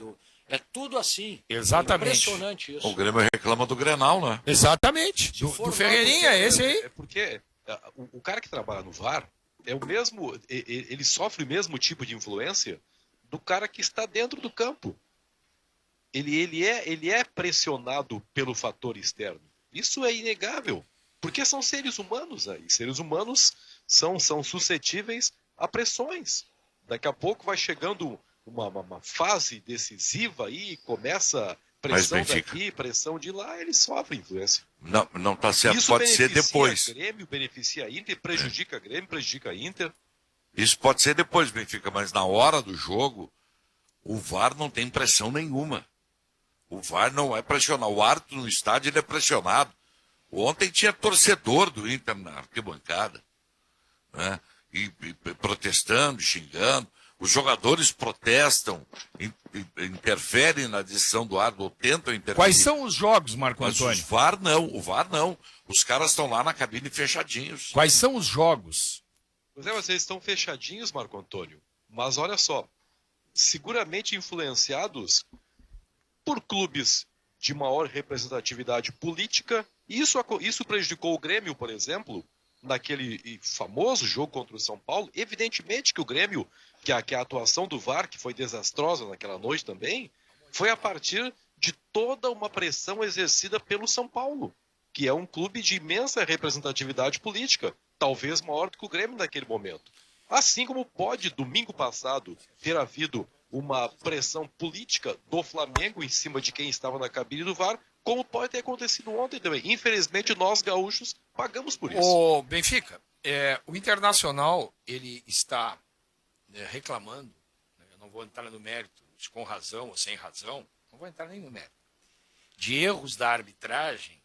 é tudo assim. Exatamente. É impressionante isso. O Grêmio reclama do Grenal, né? Exatamente. for Do Ferreirinha, esse aí. É porque o cara que trabalha no VAR é o mesmo... Ele sofre o mesmo tipo de influência do cara que está dentro do campo. Ele é pressionado pelo fator externo. Isso é inegável. Porque são seres humanos aí. Seres humanos são suscetíveis a pressões. Daqui a pouco vai chegando uma fase decisiva aí, começa pressão Benfica, daqui, pressão de lá, ele sofre influência. não tá certo, Isso pode ser beneficia depois. Grêmio, beneficia Inter, prejudica Grêmio, prejudica Inter. Isso pode ser depois, Benfica, mas na hora do jogo, o VAR não tem pressão nenhuma. O VAR não é pressionar. O árbitro no estádio ele é pressionado. Ontem tinha torcedor do Inter na arquibancada, né? E protestando, xingando. Os jogadores protestam, interferem na decisão do árbitro, ou tentam interferir. Quais são os jogos, Marco Mas Antônio? o VAR não. Os caras estão lá na cabine fechadinhos. Quais são os jogos? Pois é, vocês estão fechadinhos, Marco Antônio. Mas olha só, seguramente influenciados por clubes de maior representatividade política. Isso prejudicou o Grêmio, por exemplo, naquele famoso jogo contra o São Paulo. Evidentemente que o Grêmio, que a atuação do VAR, que foi desastrosa naquela noite também, foi a partir de toda uma pressão exercida pelo São Paulo, que é um clube de imensa representatividade política, talvez maior do que o Grêmio naquele momento. Assim como pode, domingo passado, ter havido uma pressão política do Flamengo em cima de quem estava na cabine do VAR, como pode ter acontecido ontem também. Infelizmente, nós gaúchos pagamos por isso. Ô, Benfica, o Internacional, ele está reclamando, né, eu não vou entrar no mérito, de com razão ou sem razão, não vou entrar nem no mérito, de erros da arbitragem,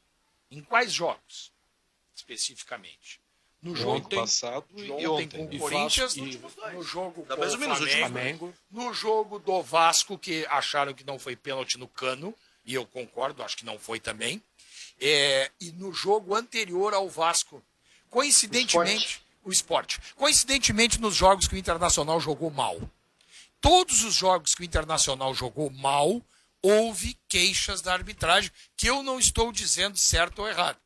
em quais jogos, especificamente? No jogo passado e ontem. com o E Corinthians, faz- no jogo Dá com mais o ou menos os últimos Flamengo, no jogo do Vasco, que acharam que não foi pênalti no Cano, e eu concordo, acho que não foi também, e no jogo anterior ao Vasco. Coincidentemente, o Sport. Coincidentemente, nos jogos que o Internacional jogou mal. Todos os jogos que o Internacional jogou mal, houve queixas da arbitragem, que eu não estou dizendo certo ou errado.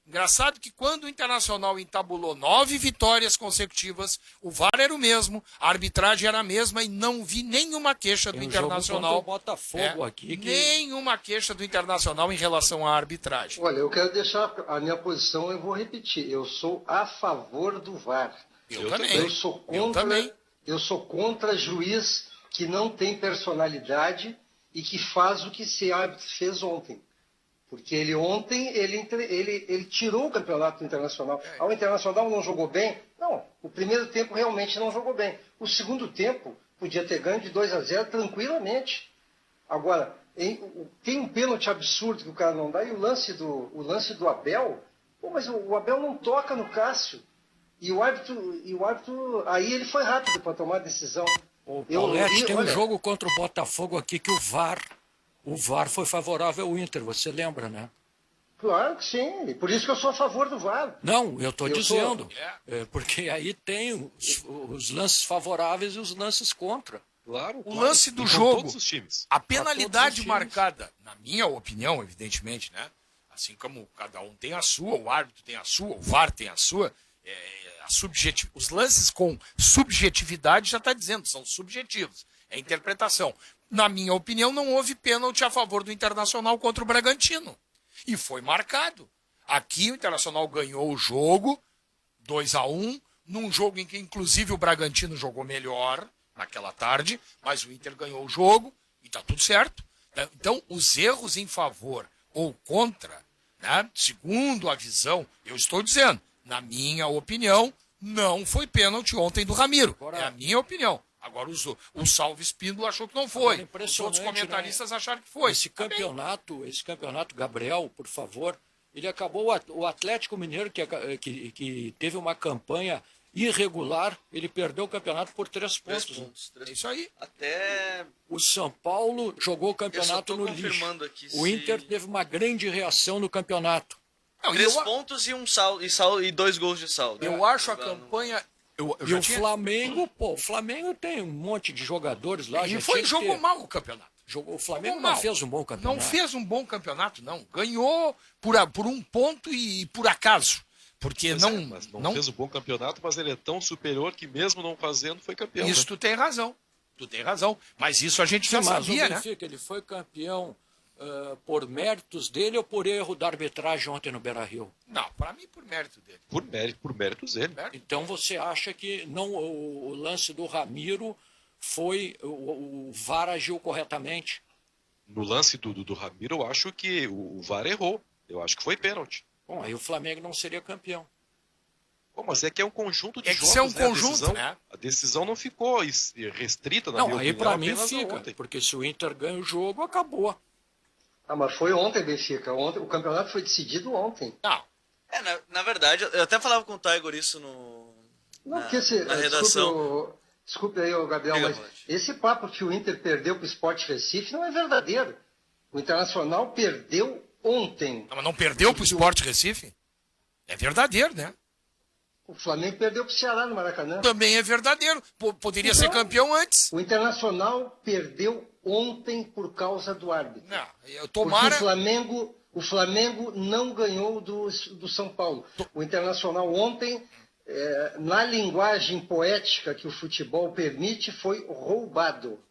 Engraçado que quando o Internacional entabulou 9 vitórias consecutivas, o VAR era o mesmo, a arbitragem era a mesma e não vi nenhuma queixa do Tem um jogo Internacional. contra o Botafogo aqui que- Nenhuma queixa do Internacional em relação à arbitragem. Olha, eu quero deixar a minha posição, eu vou repetir. Eu sou a favor do VAR. Eu também. Eu sou contra, também. eu sou contra juiz que não tem personalidade e que faz o que esse árbitro fez ontem. Porque ele tirou o campeonato internacional. O Internacional não jogou bem? Não, o primeiro tempo realmente não jogou bem. O segundo tempo podia ter ganho de 2-0 tranquilamente. Agora, tem um pênalti absurdo que o cara não dá, e o lance do Abel, mas o Abel não toca no Cássio. E o árbitro, aí ele foi rápido para tomar a decisão. Ô, Paulete, tem um olha, jogo contra o Botafogo aqui que o VAR foi favorável ao Inter, você lembra, né? Claro que sim, e por isso que eu sou a favor do VAR. Não, eu estou Eu dizendo. sou- Porque aí tem os lances favoráveis e os lances contra. Claro, O lance do E com jogo, todos os times. a todos penalidade os times. marcada, na minha opinião, evidentemente, né? Assim como cada um tem a sua, o árbitro tem a sua, o VAR tem a sua, os lances com subjetividade já está dizendo, são subjetivos, é interpretação. Na minha opinião, não houve pênalti a favor do Internacional contra o Bragantino. E foi marcado. Aqui o Internacional ganhou o jogo, 2-1, num jogo em que inclusive o Bragantino jogou melhor naquela tarde, mas o Inter ganhou o jogo e está tudo certo. Então, os erros em favor ou contra, né, segundo a visão, eu estou dizendo, na minha opinião, não foi pênalti ontem do Ramiro. Agora- É a minha opinião. Agora o Salvo Espíndola achou que não foi. Agora, Os outros impressionante, comentaristas acharam que foi. Esse Tá bem. campeonato, Gabriel, por favor, ele acabou, o Atlético Mineiro, que teve uma campanha irregular, ele perdeu o campeonato por 3 pontos. É isso aí. Até O São Paulo jogou o Eu só campeonato tô no lixo. confirmando aqui O se- Inter teve uma grande reação no campeonato. Não, 3 pontos e um saldo, e 2 gols de saldo. eu acho a campanha. Eu E já o tinha- Flamengo, o Flamengo tem um monte de jogadores lá. E já foi tinha que jogou ter. mal o campeonato. O Flamengo Jogou não mal. fez um bom campeonato. Não fez um bom campeonato, não. Ganhou por um ponto e por acaso. Porque Pois não, é, mas não fez um bom campeonato, mas ele é tão superior que mesmo não fazendo, foi campeão. Isso né? tu tem razão. Tu tem razão. Mas isso a gente já Sim, mas sabia, o né? Benfica, ele foi campeão por méritos dele ou por erro da arbitragem ontem no Beira-Rio? Não, para mim por mérito dele. Por méritos dele. Então você acha que não o lance do Ramiro o VAR agiu corretamente? No lance do Ramiro, eu acho que o VAR errou. Eu acho que foi pênalti. Bom, aí o Flamengo não seria campeão. Pô, mas é que é um conjunto de É que jogos, isso é um né? conjunto, né? A decisão não ficou restrita, na Não, minha aí opinião, para mim apenas a fica, ontem. porque se o Inter ganha o jogo, acabou. Ah, mas foi ontem, Benfica. Ontem, o campeonato foi decidido ontem. Não. Na verdade, eu até falava com o Tiger isso Não, na, porque esse, na redação. desculpe aí, ô Gabriel, Diga, mas Vlad. esse papo que o Inter perdeu para o Sport Recife não é verdadeiro. O Internacional perdeu ontem. Não, mas não perdeu pro Sport Recife? É verdadeiro, né? O Flamengo perdeu para o Ceará no Maracanã. Também é verdadeiro. Poderia Então, ser campeão antes. O Internacional perdeu ontem por causa do árbitro. Não, Porque tomara. o Flamengo não ganhou do São Paulo. O Internacional ontem, na linguagem poética que o futebol permite, foi roubado.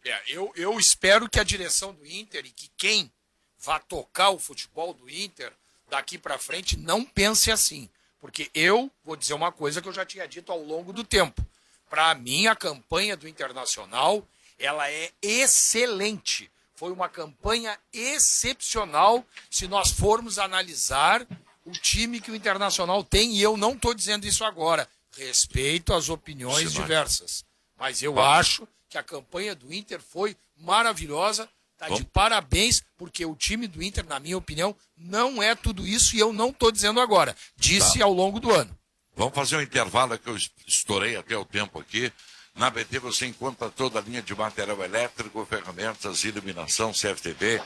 Eu espero que a direção do Inter e que quem vá tocar o futebol do Inter daqui para frente não pense assim. Porque eu vou dizer uma coisa que eu já tinha dito ao longo do tempo. Para mim, a campanha do Internacional, ela é excelente. Foi uma campanha excepcional se nós formos analisar o time que o Internacional tem. E eu não estou dizendo isso agora. Respeito às opiniões diversas. Mas eu acho que a campanha do Inter foi maravilhosa. Está de parabéns, porque o time do Inter, na minha opinião, não é tudo isso e eu não estou dizendo agora. Disse ao longo do ano. Vamos fazer um intervalo que eu estourei até o tempo aqui. Na BT você encontra toda a linha de material elétrico, ferramentas, iluminação, CFTV,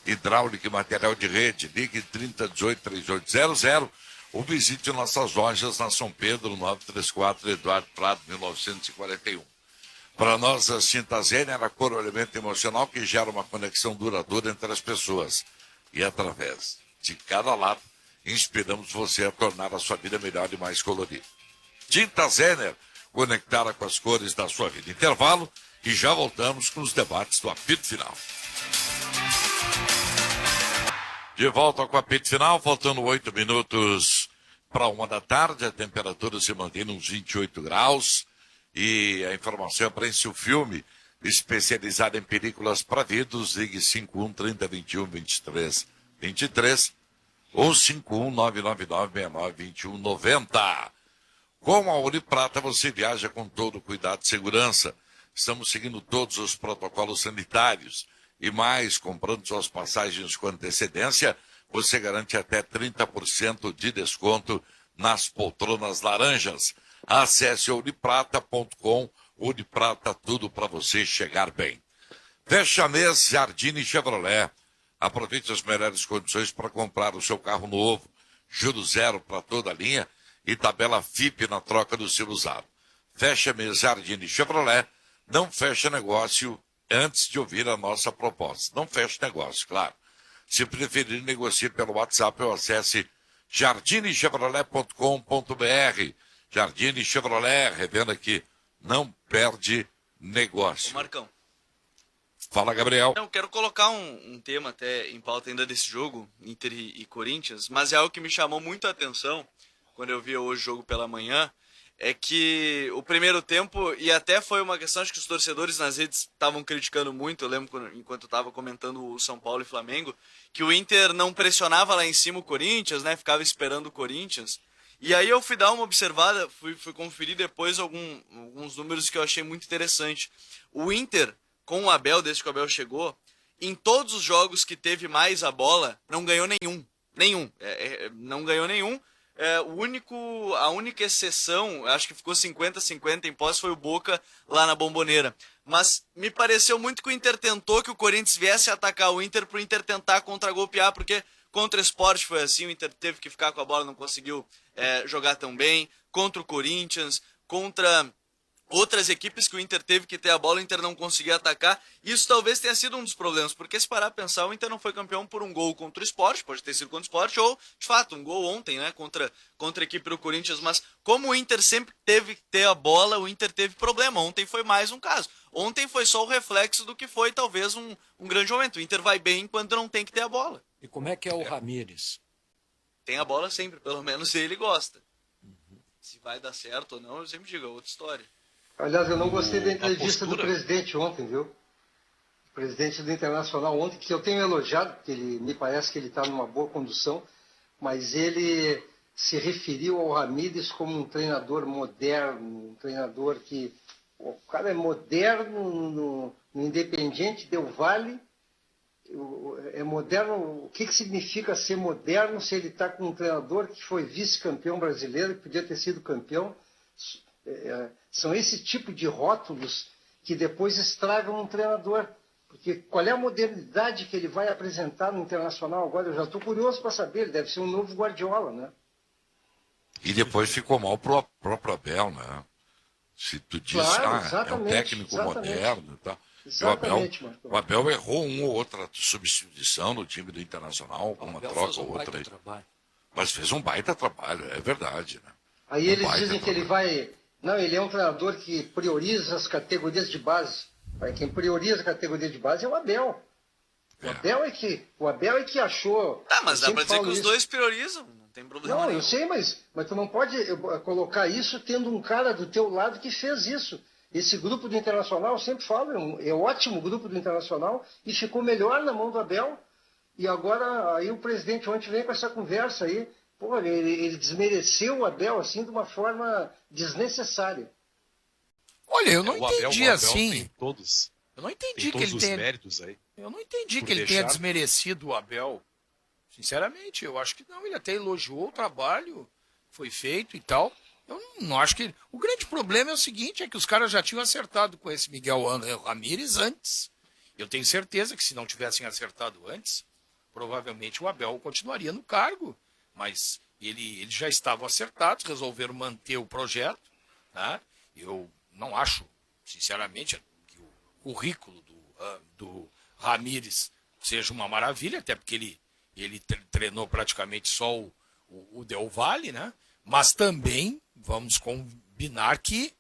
hidráulica e material de rede. Ligue 3018-3800 ou visite nossas lojas na São Pedro, 934 Eduardo Prado, 1941. Para nós, a Cintazene era a cor, o elemento emocional que gera uma conexão duradoura entre as pessoas. E através de cada lado, inspiramos você a tornar a sua vida melhor e mais colorida. Tinta Zener, conectada com as cores da sua vida. Intervalo e já voltamos com os debates do apito final. De volta com o apito final, faltando 8 minutos para 1 da tarde, a temperatura se mantém nos 28 graus. E a informação é para esse filme especializado em películas para vidros, ligue 51 30 21 23 23 ou 51 999 69 21 90. Com a Ouro Prata você viaja com todo cuidado e segurança. Estamos seguindo todos os protocolos sanitários e mais, comprando suas passagens com antecedência, você garante até 30% de desconto nas poltronas laranjas. Acesse ouriprata.com, Ouro Prata, tudo para você chegar bem. Fecha mês Jardine Chevrolet. Aproveite as melhores condições para comprar o seu carro novo. Juros zero para toda a linha e tabela FIP na troca do seu usado. Fecha mês Jardine Chevrolet. Não fecha negócio antes de ouvir a nossa proposta. Não fecha negócio, claro. Se preferir, negocie pelo WhatsApp ou acesse jardinechevrolet.com.br. Jardine Chevrolet, revenda que não perde negócio. Ô, Marcão. Fala, Gabriel. Eu quero colocar um tema até em pauta ainda desse jogo, Inter e Corinthians, mas é algo que me chamou muito a atenção quando eu vi hoje o jogo pela manhã, é que o primeiro tempo, e até foi uma questão, acho que os torcedores nas redes estavam criticando muito, eu lembro enquanto eu estava comentando o São Paulo e Flamengo, que o Inter não pressionava lá em cima o Corinthians, né, ficava esperando o Corinthians. E aí eu fui dar uma observada, fui conferir depois alguns números que eu achei muito interessante. O Inter, com o Abel, desde que o Abel chegou, em todos os jogos que teve mais a bola, não ganhou nenhum. Não ganhou nenhum. A única exceção, acho que ficou 50-50 em posse, foi o Boca lá na Bombonera. Mas me pareceu muito que o Inter tentou que o Corinthians viesse atacar o Inter para o Inter tentar contragolpear, porque contra o Sport foi assim, o Inter teve que ficar com a bola, não conseguiu jogar tão bem. Contra o Corinthians, contra outras equipes que o Inter teve que ter a bola, o Inter não conseguia atacar. Isso talvez tenha sido um dos problemas, porque se parar a pensar, o Inter não foi campeão por um gol contra o Sport, pode ter sido contra o Sport, ou, de fato, um gol ontem, né, contra a equipe do Corinthians, mas como o Inter sempre teve que ter a bola, o Inter teve problema. Ontem foi mais um caso. Ontem foi só o reflexo do que foi, talvez, um grande momento. O Inter vai bem quando não tem que ter a bola. E como é que é o Ramires? Tem a bola sempre, pelo menos ele gosta. Se vai dar certo ou não, eu sempre digo, é outra história. Aliás, eu não gostei da a entrevista do postura. presidente ontem, viu? O presidente do Internacional ontem, que eu tenho elogiado, porque ele me parece que ele está numa boa condução, mas ele se referiu ao Ramírez como um treinador moderno, um treinador que... O cara é moderno no Independiente Del Valle. É moderno. O que significa ser moderno se ele está com um treinador que foi vice-campeão brasileiro, que podia ter sido campeão? São esse tipo de rótulos que depois estragam um treinador. Porque qual é a modernidade que ele vai apresentar no Internacional agora? Eu já estou curioso para saber. Ele deve ser um novo Guardiola, né? E depois ficou mal pro próprio Abel, né? Se tu diz, Claro, é um técnico moderno, tá? Exatamente, O Abel errou uma ou outra substituição no time do Internacional, O uma Abel troca fez um ou outra baita aí. trabalho. Mas fez um baita trabalho, é verdade, né? Aí Um eles baita dizem que ele trabalho. vai... Não, ele é um treinador que prioriza as categorias de base. Quem prioriza a categoria de base é o Abel. O Abel é que achou... Tá, mas eu dá pra sempre dizer que falo os isso. dois priorizam, não tem problema Não, nenhum. eu sei, mas tu não pode colocar isso tendo um cara do teu lado que fez isso. Esse grupo do Internacional, eu sempre falo, é ótimo o grupo do Internacional e ficou melhor na mão do Abel. E agora, aí o presidente ontem vem com essa conversa aí. Pô, ele desmereceu o Abel assim de uma forma desnecessária. Olha, eu não O Abel entendi assim. Tem todos, Eu não entendi tem que todos ele os tenha. méritos aí. Eu não entendi por que ele tenha deixar. desmerecido o Abel. Sinceramente, eu acho que não. Ele até elogiou o trabalho que foi feito e tal. Eu não acho que. O grande problema é o seguinte: é que os caras já tinham acertado com esse Miguel Ángel Ramírez antes. Eu tenho certeza que se não tivessem acertado antes, provavelmente o Abel continuaria no cargo. Mas eles já estavam acertados, resolveram manter o projeto. Tá? Eu não acho, sinceramente, que o currículo do Ramírez seja uma maravilha, até porque ele treinou praticamente só o Del Valle, né? Mas também vamos combinar que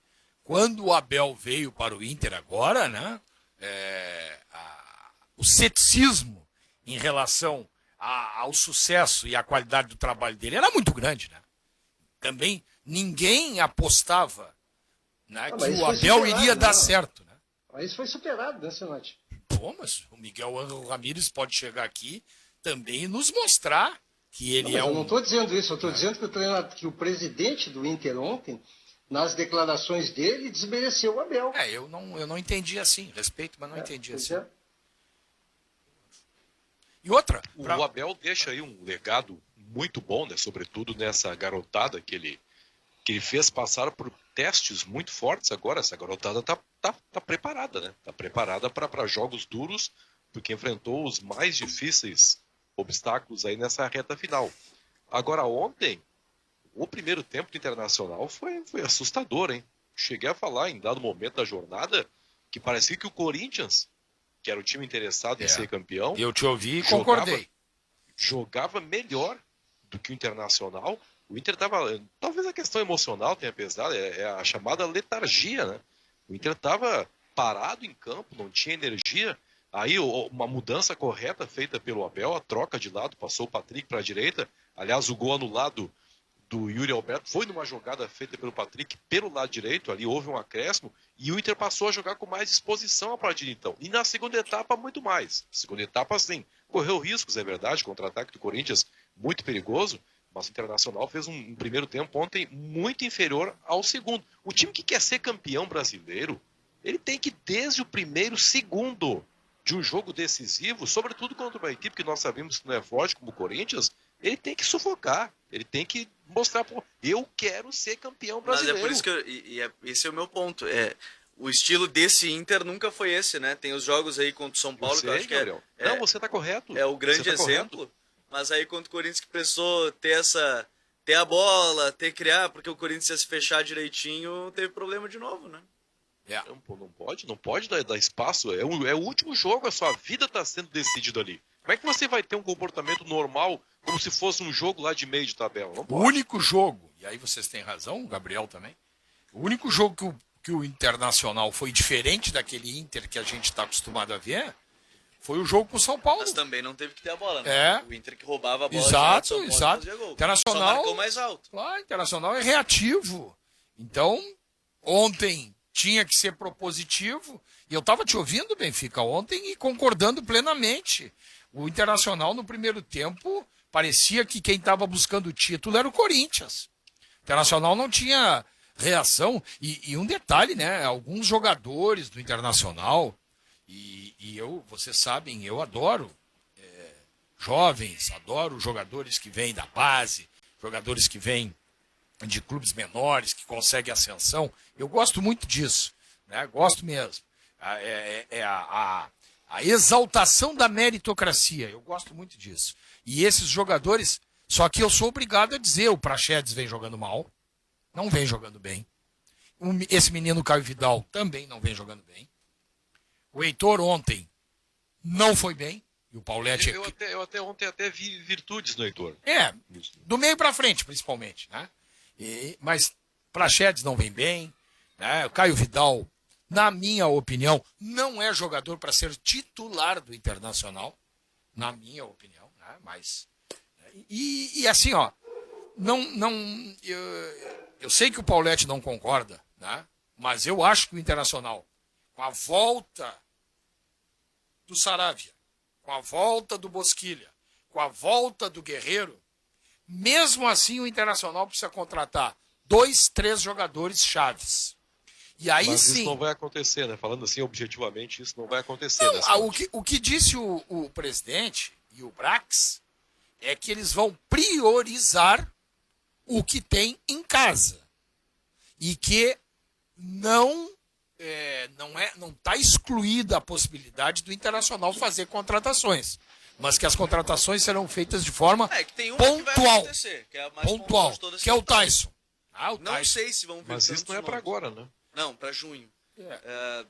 quando o Abel veio para o Inter agora, né? O ceticismo em relação ao sucesso e à qualidade do trabalho dele era muito grande, né? Também ninguém apostava, né, que mas o foi Abel superado, iria dar né? certo, né? Aí isso foi superado, né, Sinote? Pô, mas o Miguel Ángel Ramírez pode chegar aqui também e nos mostrar que ele Mas é eu um... não estou dizendo isso, eu estou dizendo que o presidente do Inter ontem, nas declarações dele, desmereceu o Abel. Eu não entendi assim, respeito, mas não entendi Pois assim. é. E outra, O Abel deixa aí um legado muito bom, né? Sobretudo nessa garotada que ele fez passar por testes muito fortes agora. Essa garotada tá preparada, né? Tá preparada para jogos duros, porque enfrentou os mais difíceis obstáculos aí nessa reta final. Agora, ontem, o primeiro tempo do Internacional foi assustador, hein? Cheguei a falar em dado momento da jornada que parecia que o Corinthians, que era o time interessado em ser campeão, eu te ouvi e jogava- concordei. jogava melhor do que o Internacional. O Inter estava... Talvez a questão emocional tenha pesado, é a chamada letargia, né? O Inter estava parado em campo, não tinha energia. Aí uma mudança correta feita pelo Abel, a troca de lado, passou o Patrick para a direita. Aliás, o gol anulado do Yuri Alberto foi numa jogada feita pelo Patrick pelo lado direito, ali houve um acréscimo, e o Inter passou a jogar com mais disposição a partir de então. E na segunda etapa, muito mais. Segunda etapa, sim, correu riscos, é verdade, contra-ataque do Corinthians, muito perigoso, mas o Internacional fez um primeiro tempo ontem muito inferior ao segundo. O time que quer ser campeão brasileiro, ele tem que, desde o primeiro segundo de um jogo decisivo, sobretudo contra uma equipe que nós sabemos que não é forte, como o Corinthians, ele tem que sufocar, ele tem que mostrar, pô, eu quero ser campeão brasileiro. Mas é por isso que esse é o meu ponto. O estilo desse Inter nunca foi esse, né? Tem os jogos aí contra o São Paulo, que eu acho que Gabriel. Não, você tá correto. é o grande Você tá exemplo. correto. Mas aí contra o Corinthians que precisou ter a bola, criar, porque o Corinthians ia se fechar direitinho, teve problema de novo, né? Não, pô, não pode dar espaço. É o último jogo, a sua vida está sendo decidida ali. Como é que você vai ter um comportamento normal, como se fosse um jogo lá de meio de tabela? Não O pode. único jogo, e aí vocês têm razão, o Gabriel também, o único jogo que o Internacional foi diferente daquele Inter que a gente está acostumado a ver, foi o jogo com o São Paulo. Mas também não teve que ter a bola, né? É. O Inter que roubava a bola Exato, direto, São Paulo exato. fazia gol. Internacional- Só marcou mais alto. Claro, Internacional é reativo. Então, ontem tinha que ser propositivo. E eu estava te ouvindo, Benfica, ontem e concordando plenamente. O Internacional, no primeiro tempo, parecia que quem estava buscando o título era o Corinthians. O Internacional não tinha reação. E um detalhe, né? Alguns jogadores do Internacional, vocês sabem, eu adoro jovens, adoro jogadores que vêm da base, jogadores que vêm de clubes menores, que conseguem ascensão. Eu gosto muito disso, né? Gosto mesmo. A exaltação da meritocracia, eu gosto muito disso. E esses jogadores, só que eu sou obrigado a dizer, o Praxedes vem jogando mal, não vem jogando bem. Esse menino Caio Vidal também não vem jogando bem. O Heitor ontem não foi bem. E o Paulete... Eu até ontem vi virtudes no Heitor. Do meio para frente, principalmente, né? Mas Praxedes não vem bem, né? O Caio Vidal, na minha opinião, não é jogador para ser titular do Internacional, na minha opinião, né? Mas assim, ó, eu sei que o Paulete não concorda, né? Mas eu acho que o Internacional, com a volta do Saravia, com a volta do Bosquilha, com a volta do Guerreiro, mesmo assim o Internacional precisa contratar 2, 3 jogadores chaves. E aí Mas sim... isso não vai acontecer, né? Falando assim objetivamente, isso não vai acontecer. Não, o que disse o presidente e o Brax é que eles vão priorizar o que tem em casa. E que não está excluída a possibilidade do Internacional fazer contratações. Mas que as contratações serão feitas de forma que tem uma pontual. que vai acontecer, que é a mais pontual de todas, que é o Tyson. Não Tyson. sei se vão vir. Mas isso não é para agora, né? Não, para junho.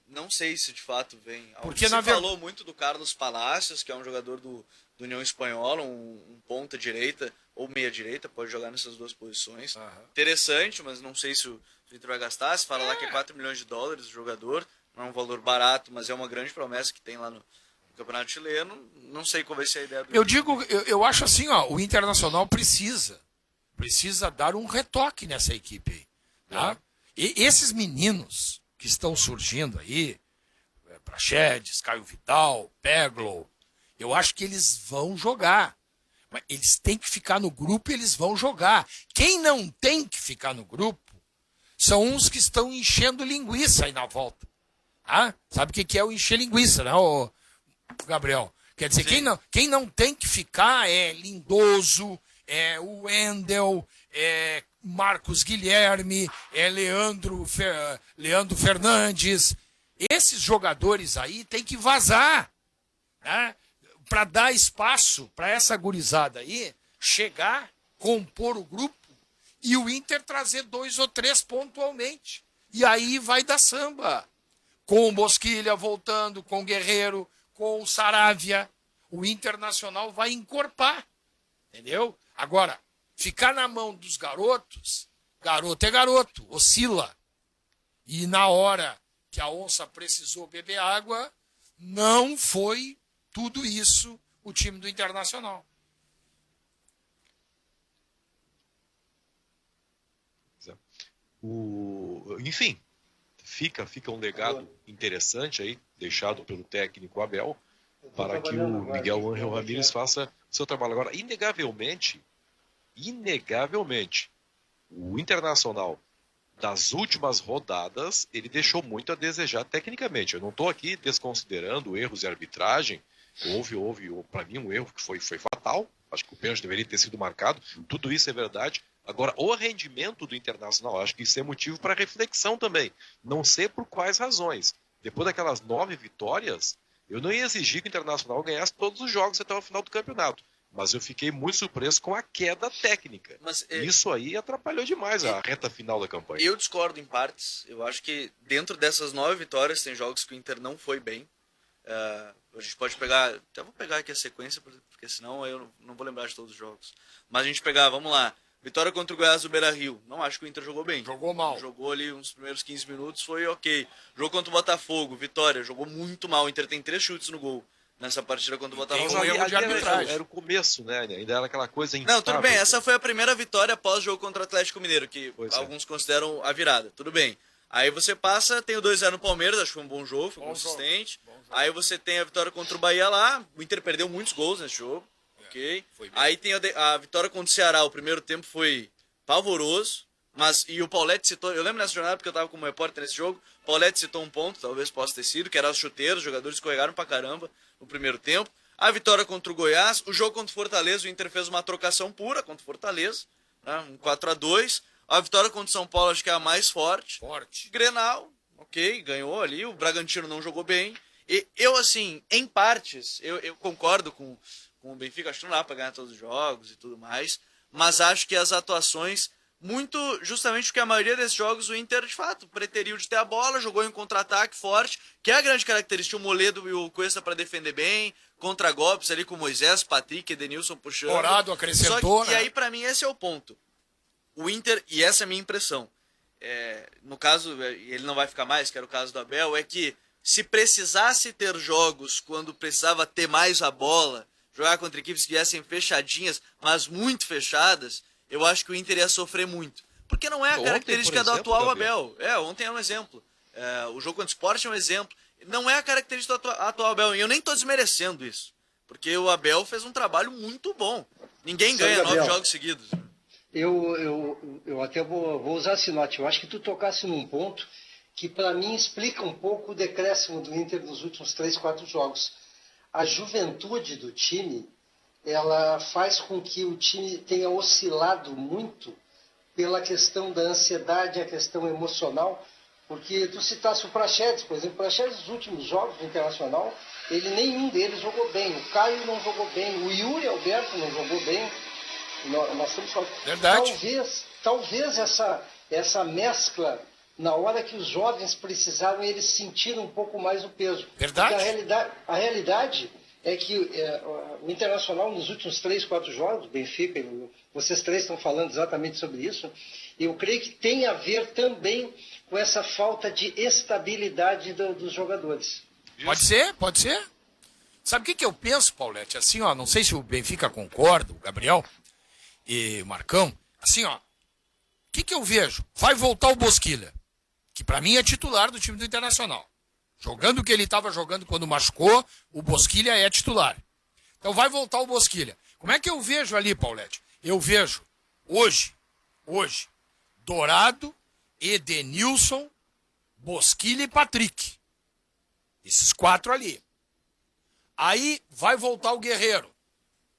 Não sei se de fato vem. Porque Você falou muito do Carlos Palacios, que é um jogador do União Espanhola, um ponta direita ou meia direita, pode jogar nessas duas posições. Interessante, mas não sei se o Inter vai gastar. Se fala lá que é 4 milhões de dólares o jogador, não é um valor barato, mas é uma grande promessa que tem lá no Campeonato Chileno. Não sei qual vai ser a ideia do eu acho assim, ó, o Internacional precisa dar um retoque nessa equipe aí, tá? E esses meninos que estão surgindo aí, Praxedes, Caio Vidal, Peglow, eu acho que eles vão jogar. Mas eles têm que ficar no grupo e eles vão jogar. Quem não tem que ficar no grupo são uns que estão enchendo linguiça aí na volta. Ah? Sabe o que é o encher linguiça, né, Gabriel? Quer dizer, quem não tem que ficar é Lindoso, é o Wendel, é Marcos Guilherme, é Leandro Fernandes. Esses jogadores aí tem que vazar, né? Para dar espaço para essa gurizada aí chegar, compor o grupo e o Inter trazer 2 ou 3 pontualmente. E aí vai dar samba. Com o Bosquilha voltando, com o Guerreiro, com o Saravia, o Internacional vai encorpar. Entendeu? Agora, ficar na mão dos garotos, garoto é garoto, oscila. E na hora que a onça precisou beber água, não foi tudo isso o time do Internacional. Enfim, fica um legado interessante aí, deixado pelo técnico Abel, para que o Miguel Ángel Ramírez faça seu trabalho. Agora, inegavelmente, o Internacional das últimas rodadas, ele deixou muito a desejar tecnicamente. Eu não estou aqui desconsiderando erros de arbitragem. Houve para mim, um erro que foi fatal. Acho que o pênalti deveria ter sido marcado. Tudo isso é verdade. Agora, o rendimento do Internacional, acho que isso é motivo para reflexão também. Não sei por quais razões. Depois daquelas 9 vitórias, eu não ia exigir que o Internacional ganhasse todos os jogos até o final do campeonato. Mas eu fiquei muito surpreso com a queda técnica. Isso aí atrapalhou demais a reta final da campanha. Eu discordo em partes. Eu acho que dentro dessas 9 vitórias tem jogos que o Inter não foi bem. A gente pode pegar... Até vou pegar aqui a sequência, porque senão eu não vou lembrar de todos os jogos. Mas a gente pegar, vamos lá. Vitória contra o Goiás do Beira-Rio. Não acho que o Inter jogou bem. Jogou mal. Jogou ali uns primeiros 15 minutos, foi ok. Jogo contra o Botafogo, vitória. Jogou muito mal. O Inter tem 3 chutes no gol nessa partida contra o Botafogo. Tem um erro de arbitragem. Era o começo, né? Ainda era aquela coisa Não, tudo bem. Essa foi a primeira vitória após o jogo contra o Atlético Mineiro, que alguns consideram a virada. Tudo bem. Aí você passa, tem o 2-0 no Palmeiras, acho que foi um bom jogo, foi consistente. Aí você tem a vitória contra o Bahia lá, o Inter perdeu muitos gols nesse jogo, ok? Aí tem a vitória contra o Ceará, o primeiro tempo foi pavoroso, e o Paulete citou, eu lembro nessa jornada porque eu tava como repórter nesse jogo, o Paulete citou um ponto, talvez possa ter sido, que era os chuteiros, os jogadores escorregaram pra caramba no primeiro tempo. A vitória contra o Goiás, o jogo contra o Fortaleza, o Inter fez uma trocação pura contra o Fortaleza, né, um 4-2. A vitória contra o São Paulo acho que é a mais forte. Grenal, ok, ganhou ali, o Bragantino não jogou bem. E eu, assim, em partes, eu concordo com o Benfica, acho que não dá pra ganhar todos os jogos e tudo mais, mas acho que as atuações, muito justamente porque a maioria desses jogos o Inter, de fato, preteriu de ter a bola, jogou em contra-ataque forte, que é a grande característica, o Moledo e o Cuesta para defender bem, contra-golpes ali com o Moisés, Patrick, Edenilson puxando. Dourado acrescentou, né? E aí, pra mim, esse é o ponto. O Inter, e essa é a minha impressão, no caso, ele não vai ficar mais, que era o caso do Abel, é que se precisasse ter jogos quando precisava ter mais a bola, jogar contra equipes que viessem fechadinhas, mas muito fechadas, eu acho que o Inter ia sofrer muito. Porque não é a característica do atual Abel. Ontem é um exemplo. O jogo contra o Sport é um exemplo. Não é a característica do atual Abel. E eu nem estou desmerecendo isso. Porque o Abel fez um trabalho muito bom. Ninguém ganha 9 jogos seguidos. Eu até vou usar esse note. Eu acho que tu tocasse num ponto que para mim explica um pouco o decréscimo do Inter nos últimos 3, 4 jogos. A juventude do time, ela faz com que o time tenha oscilado muito pela questão da ansiedade, a questão emocional, porque tu citasse o Praxedes, por exemplo, o Praxedes nos últimos jogos do Internacional, nenhum deles jogou bem, o Caio não jogou bem, o Yuri Alberto não jogou bem, nós estamos falando. Verdade. Talvez essa mescla, na hora que os jovens precisaram, eles sentiram um pouco mais o peso. Verdade. Porque a realidade é que o Internacional, nos últimos 3, 4 jogos, Benfica, vocês três estão falando exatamente sobre isso, eu creio que tem a ver também com essa falta de estabilidade dos jogadores. Pode ser. Sabe o que eu penso, Paulete? Assim, ó, não sei se o Benfica concorda, o Gabriel e o Marcão, assim, ó, o que eu vejo? Vai voltar o Bosquilha, que para mim é titular do time do Internacional. Jogando o que ele estava jogando quando machucou, o Bosquilha é titular. Então vai voltar o Bosquilha. Como é que eu vejo ali, Paulete? Eu vejo hoje, Dourado, Edenilson, Bosquilha e Patrick. Esses 4 ali. Aí vai voltar o Guerreiro.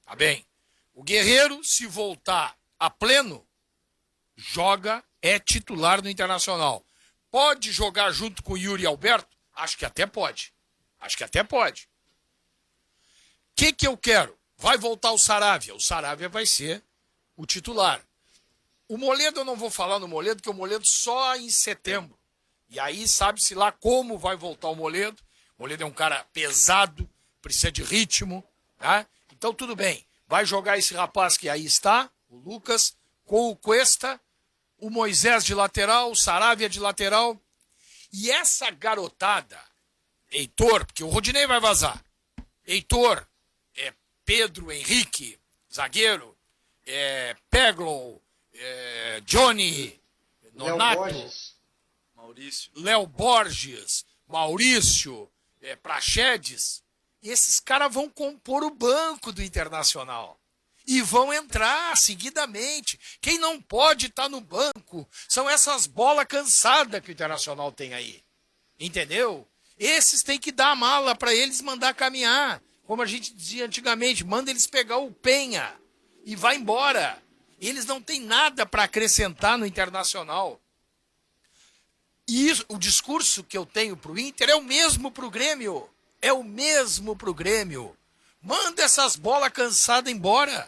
Tá bem. O Guerreiro, se voltar a pleno, é titular no Internacional. Pode jogar junto com o Yuri Alberto? Acho que até pode. O que eu quero? Vai voltar o Saravia. O Saravia vai ser o titular. O Moledo, eu não vou falar no Moledo, porque o Moledo só em setembro. E aí sabe-se lá como vai voltar o Moledo. O Moledo é um cara pesado, precisa de ritmo. Tá? Então tudo bem. Vai jogar esse rapaz que aí está, o Lucas, com o Cuesta, o Moisés de lateral, o Saravia de lateral. E essa garotada, Heitor, porque o Rodinei vai vazar. Heitor, Pedro Henrique, zagueiro, Peglow, Johnny, Nonato, Léo Borges, Maurício, Praxedes. Esses caras vão compor o banco do Internacional. E vão entrar seguidamente. Quem não pode estar no banco são essas bolas cansadas que o Internacional tem aí. Entendeu? Esses têm que dar a mala para eles mandar caminhar. Como a gente dizia antigamente, manda eles pegar o Penha e vai embora. Eles não têm nada para acrescentar no Internacional. E isso, o discurso que eu tenho para o Inter é o mesmo para o Grêmio. Manda essas bolas cansadas embora.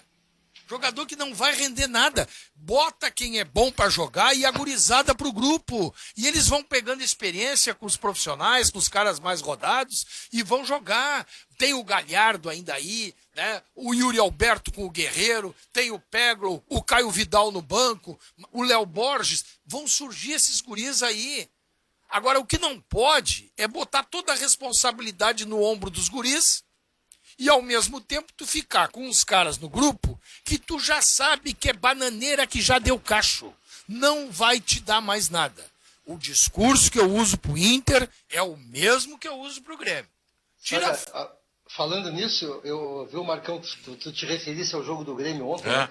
Jogador que não vai render nada. Bota quem é bom para jogar e a gurizada pro grupo. E eles vão pegando experiência com os profissionais, com os caras mais rodados e vão jogar. Tem o Galhardo ainda aí, né? O Yuri Alberto com o Guerreiro, tem o Peglo, o Caio Vidal no banco, o Léo Borges. Vão surgir esses guris aí. Agora, o que não pode é botar toda a responsabilidade no ombro dos guris e, ao mesmo tempo, tu ficar com uns caras no grupo que tu já sabe que é bananeira que já deu cacho. Não vai te dar mais nada. o discurso que eu uso pro Inter é o mesmo que eu uso pro Grêmio. Tira... Falando nisso, eu vi o Marcão, tu te referisse ao jogo do Grêmio ontem, né?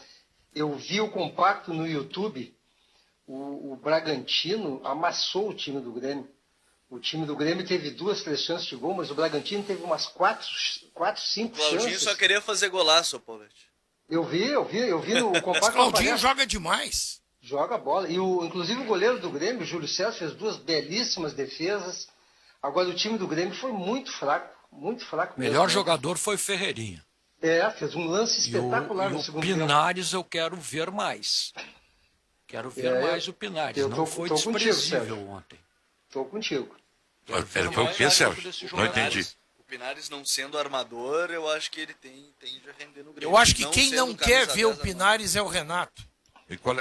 Eu vi o compacto no YouTube, o Bragantino amassou o time do Grêmio. O time do Grêmio teve 2, 3 chances de gol, mas o Bragantino teve umas 4, 5 Claudinho chances. só queria fazer golaço, Paulete. Eu vi no Mas compacto. Claudinho joga demais. Joga bola. E inclusive o goleiro do Grêmio, Júlio César, fez 2 belíssimas defesas. Agora o time do Grêmio foi muito fraco O mesmo. melhor jogador foi Ferreirinha. Fez um lance espetacular no segundo tempo. O Pinares eu quero ver mais. Quero ver mais o Pinares. Não foi desprezível ontem. Estou contigo. Ele foi o quê, Sérgio? Não entendi. O Pinares não sendo armador, eu acho que ele tende a render no Grêmio. Eu acho que quem sendo não quer camisa ver o 10 Pinares é o Renato.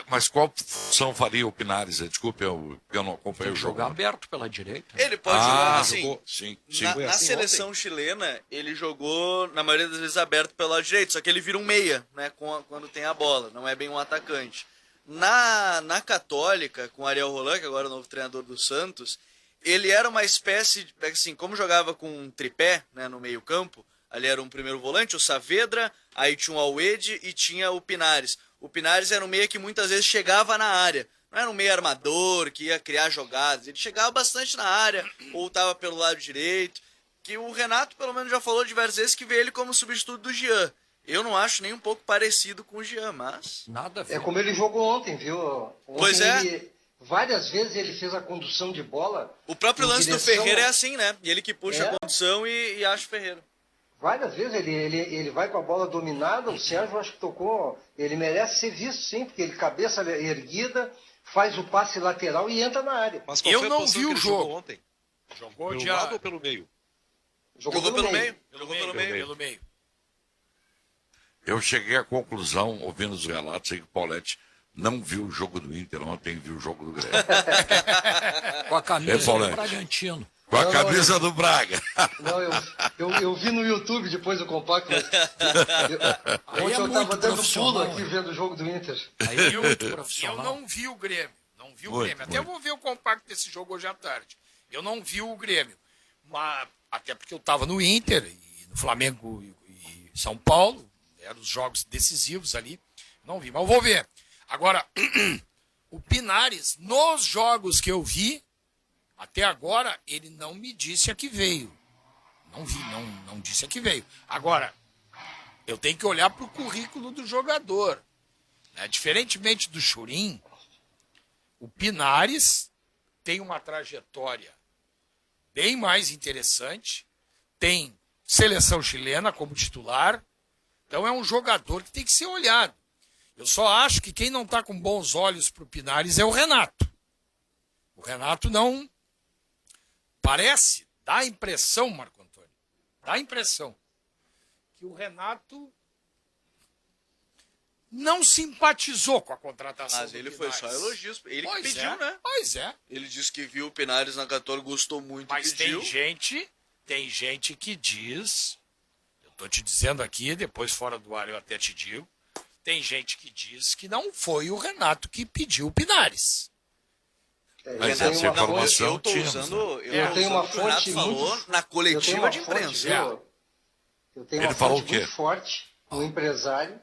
Mas qual função faria o Pinares? Desculpe, eu não acompanhei o jogo. Jogar aberto pela direita. Ele pode jogar assim. Jogou. Sim. Na seleção chilena, ele jogou, na maioria das vezes, aberto pelo lado direito, só que ele vira um meia, né, quando tem a bola, não é bem um atacante. Na Católica, com o Ariel Roland, que agora é o novo treinador do Santos, ele era uma espécie, assim, como jogava com um tripé, né, no meio campo, ali era um primeiro volante, o Saavedra, aí tinha o Alwede e tinha o Pinares. O Pinares era um meia que muitas vezes chegava na área. Não era um meio armador que ia criar jogadas. Ele chegava bastante na área, ou estava pelo lado direito. Que o Renato, pelo menos, já falou diversas vezes que vê ele como substituto do Jean. Eu não acho nem um pouco parecido com o Jean, mas... Nada a ver. É como ele jogou ontem, viu? Pois é. Várias vezes ele fez a condução de bola. O próprio em lance do direção- Ferreira é assim, né? E ele que puxa a condução e acha o Ferreira. Várias vezes ele vai com a bola dominada, o Sérgio acho que tocou, ele merece ser visto sim, porque ele cabeça erguida, faz o passe lateral e entra na área. Mas qual Eu foi a não posição vi que o ele jogo. jogou ontem? Jogou Pelo de lado ou pelo meio? Jogou pelo meio. Pelo meio. Eu cheguei à conclusão, ouvindo os relatos, aí que o Paulete não viu o jogo do Inter ontem, viu o jogo do Grêmio. Com a camisa Paulete. do Bragantino. Com a camisa do Braga. Não, eu vi no YouTube depois do compacto, mas Aí ontem é eu muito estava dando pulo profissional, aqui hein? vendo o jogo do Inter. Aí é muito Eu profissional. não vi o Grêmio. Não vi o Muito, Grêmio. Até eu vou ver o compacto desse jogo hoje à tarde. Eu não vi o Grêmio. Mas, até porque eu estava no Inter, e no Flamengo e São Paulo. Eram os jogos decisivos ali. Não vi, mas eu vou ver. Agora, o Pinares, nos jogos que eu vi, até agora, ele não me disse a que veio. Não vi, não disse a que veio. Agora, eu tenho que olhar para o currículo do jogador. Né? Diferentemente do Churin, o Pinares tem uma trajetória bem mais interessante, tem seleção chilena como titular, então é um jogador que tem que ser olhado. Eu só acho que quem não está com bons olhos para o Pinares é o Renato. O Renato não... Parece, dá a impressão, Marco Antônio, dá a impressão que o Renato não simpatizou com a contratação Mas do ele foi Pinares. só elogios. Ele Pois que pediu, é, né? Pois é. Ele disse que viu o Pinares na Católica, gostou muito Mas e pediu. tem gente que diz, eu tô te dizendo aqui, depois fora do ar eu até te digo, tem gente que diz que não foi o Renato que pediu o Pinares. Mas eu essa tenho uma informação eu tô tínhamos, usando, né? Eu tenho uma o que o Renato fonte falou muito- na eu tenho coletiva uma de fonte, imprensa. viu? Eu tenho Ele uma falou fonte o quê? muito forte, um empresário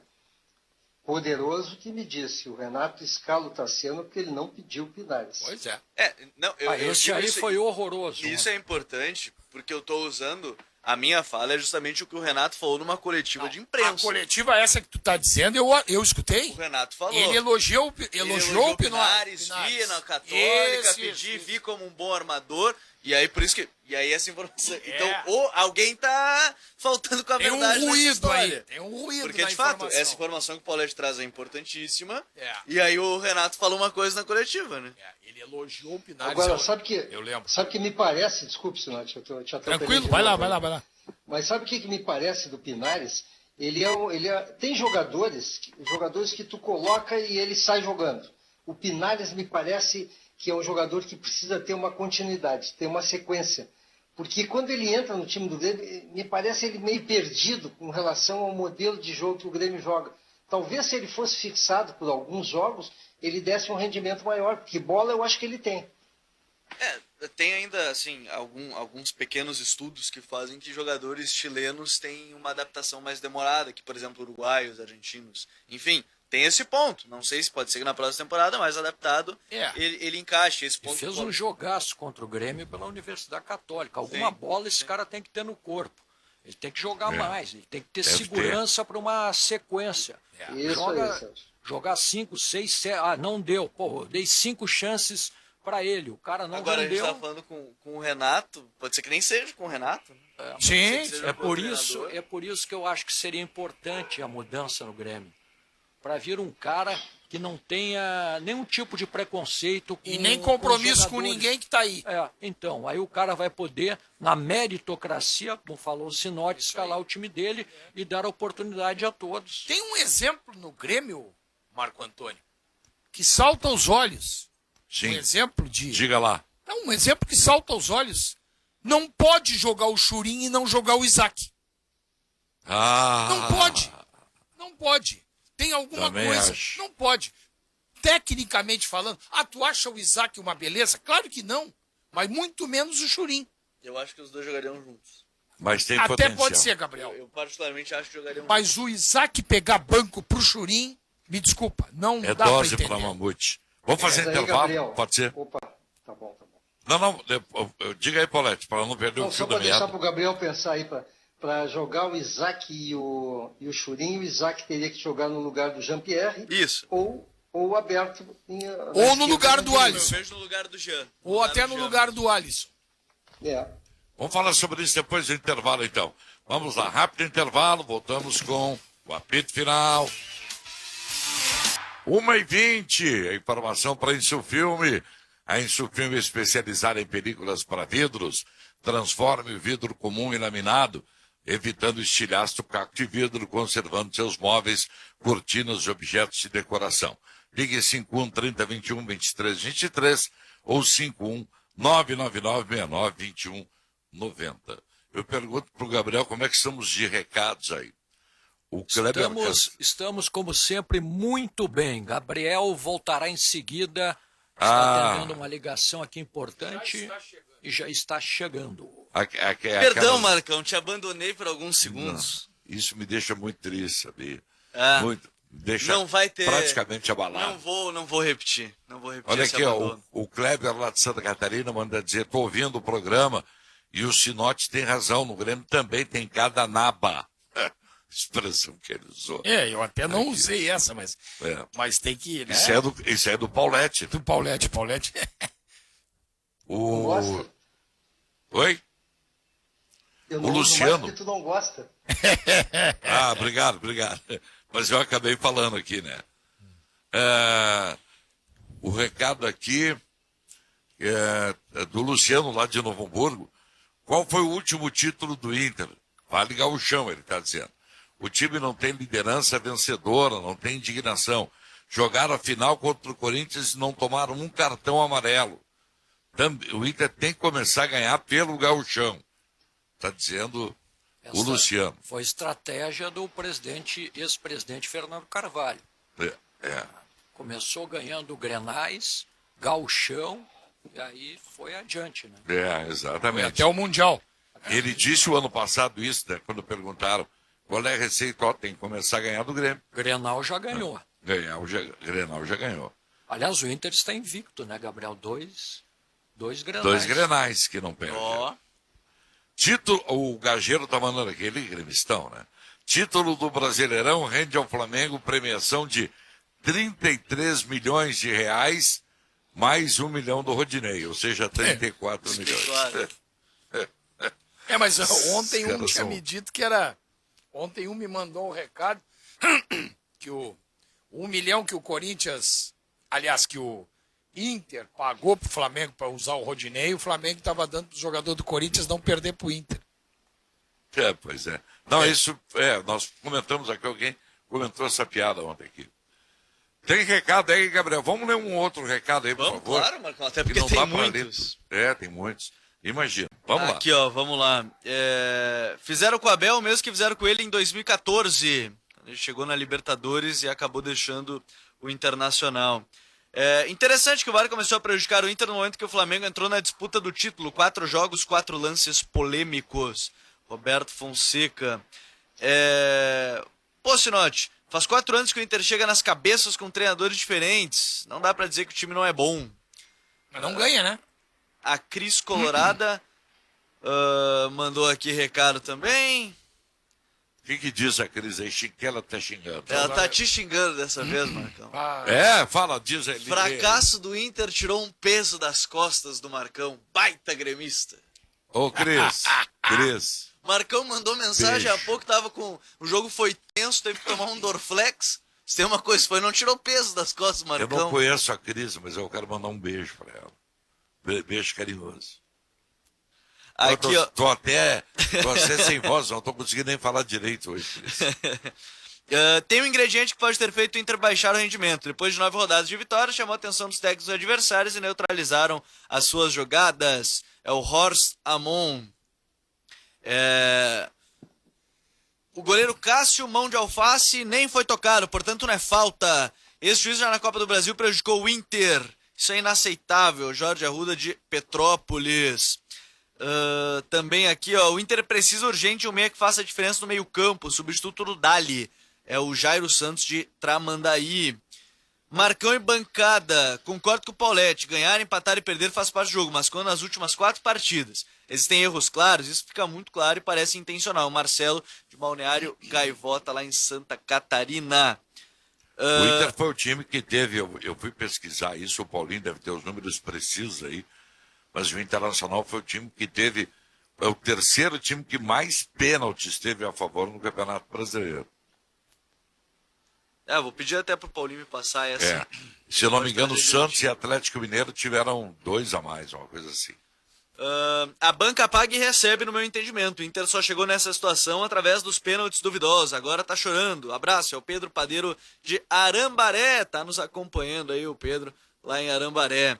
poderoso que me disse, o Renato escala o Tassiano porque ele não pediu o Pinares. Pois é. Não, eu Esse digo aí isso, foi horroroso. isso é importante, porque eu tô usando, a minha fala é justamente o que o Renato falou numa coletiva de A imprensa. coletiva essa que tu tá dizendo, eu escutei. O Renato falou. Ele elogiou o Pinares, Pinares. vi na Católica, Isso, pedi, isso. vi como um bom armador, e aí por isso que... E aí essa informação... É. Então, ou alguém tá faltando com a Tem um verdade nessa ruído história. aí. Tem um ruído Porque, na de fato, informação. essa informação que o Paulete traz é importantíssima. É. E aí o Renato falou uma coisa na coletiva, né? Ele elogiou o Pinares. Agora, sabe eu lembro. que me parece, desculpe, senão te atropelei Tranquilo, de vai novo, lá, né? vai lá. Mas sabe o que me parece do Pinares? Tem jogadores que tu coloca e ele sai jogando. O Pinares me parece que é um jogador que precisa ter uma continuidade, ter uma sequência. Porque quando ele entra no time do Grêmio, me parece ele meio perdido com relação ao modelo de jogo que o Grêmio joga. Talvez se ele fosse fixado por alguns jogos, ele desse um rendimento maior, porque bola eu acho que ele tem. Tem ainda, assim, alguns pequenos estudos que fazem que jogadores chilenos têm uma adaptação mais demorada, que, por exemplo, uruguaios, argentinos. Enfim, tem esse ponto. Não sei se pode ser que na próxima temporada, mais adaptado, ele encaixe esse E ponto. fez um jogaço contra o Grêmio pela Universidade Católica. Alguma bola esse cara tem que ter no corpo. Ele tem que jogar mais, ele tem que ter Deve segurança para uma sequência. Isso aí, Sérgio. Jogar 5, 6, 7. Ah, não deu. Pô, eu dei 5 chances para ele. O cara não Agora, a gente rendeu. tá falando com o Renato, pode ser que nem seja com o Renato. Né? Sim, É por isso que eu acho que seria importante a mudança no Grêmio. Para vir um cara que não tenha nenhum tipo de preconceito com e nem compromisso os com jogadores. ninguém que tá aí. Então, aí o cara vai poder, na meritocracia, como falou o Sinote, escalar o time dele e dar oportunidade a todos. Tem um exemplo no Grêmio, Marco Antônio, que salta aos olhos. Sim. Um exemplo de... Diga lá. É um exemplo que salta aos olhos. Não pode jogar o Churin e não jogar o Isaac. Não pode. Não pode. Tem alguma Também coisa. acho. Não pode. Tecnicamente falando, tu acha o Isaac uma beleza? Claro que não. Mas muito menos o Churin. Eu acho que os dois jogariam juntos. Mas tem Até potencial. pode ser, Gabriel. Eu particularmente acho que jogariam Mas o Isaac pegar banco pro Churin, me desculpa, não É dá pra dose entender. para mamute. Vamos fazer Mas aí, intervalo? Gabriel, Pode ser? Opa, tá bom. Não, diga aí, Paulette, para não perder Não, o só fio para da deixar meada. para o Gabriel pensar aí, para jogar o Isaac e o Churinho, o Isaac teria que jogar no lugar do Jean-Pierre. Isso. Ou aberto. Ou no lugar do Eu Alisson. vejo no lugar do Jean. Ou até no lugar do Alisson. Vamos falar sobre isso depois do intervalo, então. Vamos lá, rápido intervalo, voltamos com o apito final. 1h20, a informação para Insufilme. A Insufilme é especializada em películas para vidros. Transforme o vidro comum em laminado, evitando estilhaço, caco de vidro, conservando seus móveis, cortinas e objetos de decoração. Ligue 51 30 21 23 23 ou 51 999 69 21 90. Eu pergunto para o Gabriel como é que estamos de recados aí. O Kleber Estamos, como sempre, muito bem. Gabriel voltará em seguida. Está atendendo uma ligação aqui importante e já está chegando. Perdão, Marcão, te abandonei por alguns segundos. Não, isso me deixa muito triste, sabia? Muito. Me deixa Não vai ter... praticamente abalado. Não vou repetir. Não vou repetir Olha esse aqui, ó, abandono. o Kleber lá de Santa Catarina manda dizer, estou ouvindo o programa e o Sinote tem razão, no Grêmio também tem cada naba. Expressão que ele usou. Eu até não usei essa, mas tem que... Né? Isso é do Paulette. Do Paulette. Não gosta? Oi? Eu O não uso Luciano. mais porque tu não gosta. Obrigado. Mas eu acabei falando aqui, né? O recado aqui é do Luciano, lá de Novo Hamburgo. Qual foi o último título do Inter? Vale Gauchão, ele está dizendo. O time não tem liderança vencedora, não tem indignação. Jogaram a final contra o Corinthians e não tomaram um cartão amarelo. O Inter tem que começar a ganhar pelo Gauchão. Está dizendo o Luciano. Foi estratégia do ex-presidente Fernando Carvalho. Começou ganhando Grenais, Gauchão, e aí foi adiante, né? Exatamente. Até o Mundial. Ele disse o ano passado isso, né, quando perguntaram qual é a receita, tem que começar a ganhar do Grêmio. Grenal já ganhou. Grenal já ganhou. Aliás, o Inter está invicto, né, Gabriel? Dois Grenais. 2 Grenais que não perdem. Título, o Gageiro está mandando aquele gremistão, né? Título do Brasileirão rende ao Flamengo premiação de 33 milhões de reais, mais 1 milhão do Rodinei, ou seja, 34 milhões. Mas ontem um caras tinha são- me dito que era... Ontem um me mandou um recado que o 1 milhão que o Corinthians... Aliás, que o Inter pagou pro Flamengo para usar o Rodinei, o Flamengo estava dando pro jogador do Corinthians não perder pro Inter. Pois é. Não, isso, nós comentamos aqui, alguém comentou essa piada ontem aqui. Tem recado aí, Gabriel? Vamos ler um outro recado aí, por favor. Claro, Marcão, até Que porque não tem dá pra ler. muitos. Tem muitos. Imagina. Vamos lá. Aqui, ó, vamos lá. Fizeram com o Abel o mesmo que fizeram com ele em 2014. Ele chegou na Libertadores e acabou deixando o Internacional. Interessante que o VAR começou a prejudicar o Inter no momento que o Flamengo entrou na disputa do título. 4 jogos, 4 lances polêmicos. Roberto Fonseca. Pô, Sinote, faz 4 anos que o Inter chega nas cabeças com treinadores diferentes. Não dá pra dizer que o time não é bom. Mas não ganha, né? A Cris Colorada mandou aqui recado também. O que diz a Cris aí? Que ela tá xingando. Ela tá te xingando dessa vez, Marcão. Fala, diz aí. Fracasso do Inter tirou um peso das costas do Marcão. Baita gremista. Ô, Cris. Marcão mandou mensagem há pouco, tava com... O jogo foi tenso, teve que tomar um Dorflex. Se tem uma coisa, foi não tirou peso das costas do Marcão. Eu não conheço a Cris, mas eu quero mandar um beijo pra ela. Beijo carinhoso. Aqui, tô até sem voz, não tô conseguindo nem falar direito hoje, Cris. Tem um ingrediente que pode ter feito o Inter baixar o rendimento. Depois de 9 rodadas de vitória, chamou a atenção dos técnicos adversários e neutralizaram as suas jogadas. É o Horst Amon. O goleiro Cássio, mão de alface, nem foi tocado, portanto não é falta. Esse juiz já na Copa do Brasil prejudicou o Inter. Isso é inaceitável. Jorge Arruda de Petrópolis. Também aqui, ó, o Inter precisa urgente de um meia que faça a diferença no meio campo. Substituto do Dali. É o Jairo Santos de Tramandaí. Marcão e bancada. Concordo com o Paulete. Ganhar, empatar e perder faz parte do jogo. Mas quando nas últimas 4 partidas existem erros claros, isso fica muito claro e parece intencional. O Marcelo de Balneário Gaivota, lá em Santa Catarina. O Inter foi o time que teve, eu fui pesquisar isso, o Paulinho deve ter os números precisos aí, mas o Internacional foi o time que teve, é o terceiro time que mais pênaltis teve a favor no Campeonato Brasileiro. Vou pedir até pro Paulinho me passar essa. Se eu não me engano, Santos e Atlético Mineiro tiveram 2 a mais, uma coisa assim. A banca paga e recebe, no meu entendimento. O Inter só chegou nessa situação através dos pênaltis duvidosos. Agora tá chorando. Abraço, é o Pedro Padeiro de Arambaré. Tá nos acompanhando aí o Pedro, lá em Arambaré.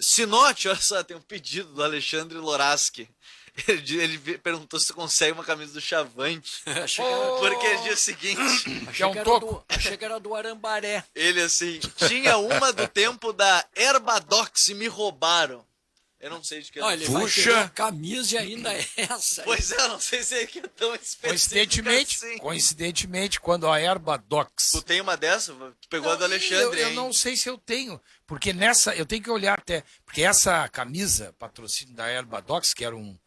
Sinote, olha só, tem um pedido do Alexandre Loraski. Ele perguntou se consegue uma camisa do Chavante. Porque é dia seguinte. Achei que era do Arambaré. Ele assim, tinha uma do tempo da Herbadox e me roubaram. Eu não sei de que ele vai ter uma camisa e ainda é essa. Pois é, eu não sei se é que é tão específico assim. Coincidentemente, quando a Herbadox... Tu tem uma dessa? Tu pegou a do Alexandre, eu não sei se eu tenho, porque nessa, eu tenho que olhar até, porque essa camisa, patrocínio da Herbadox, que era um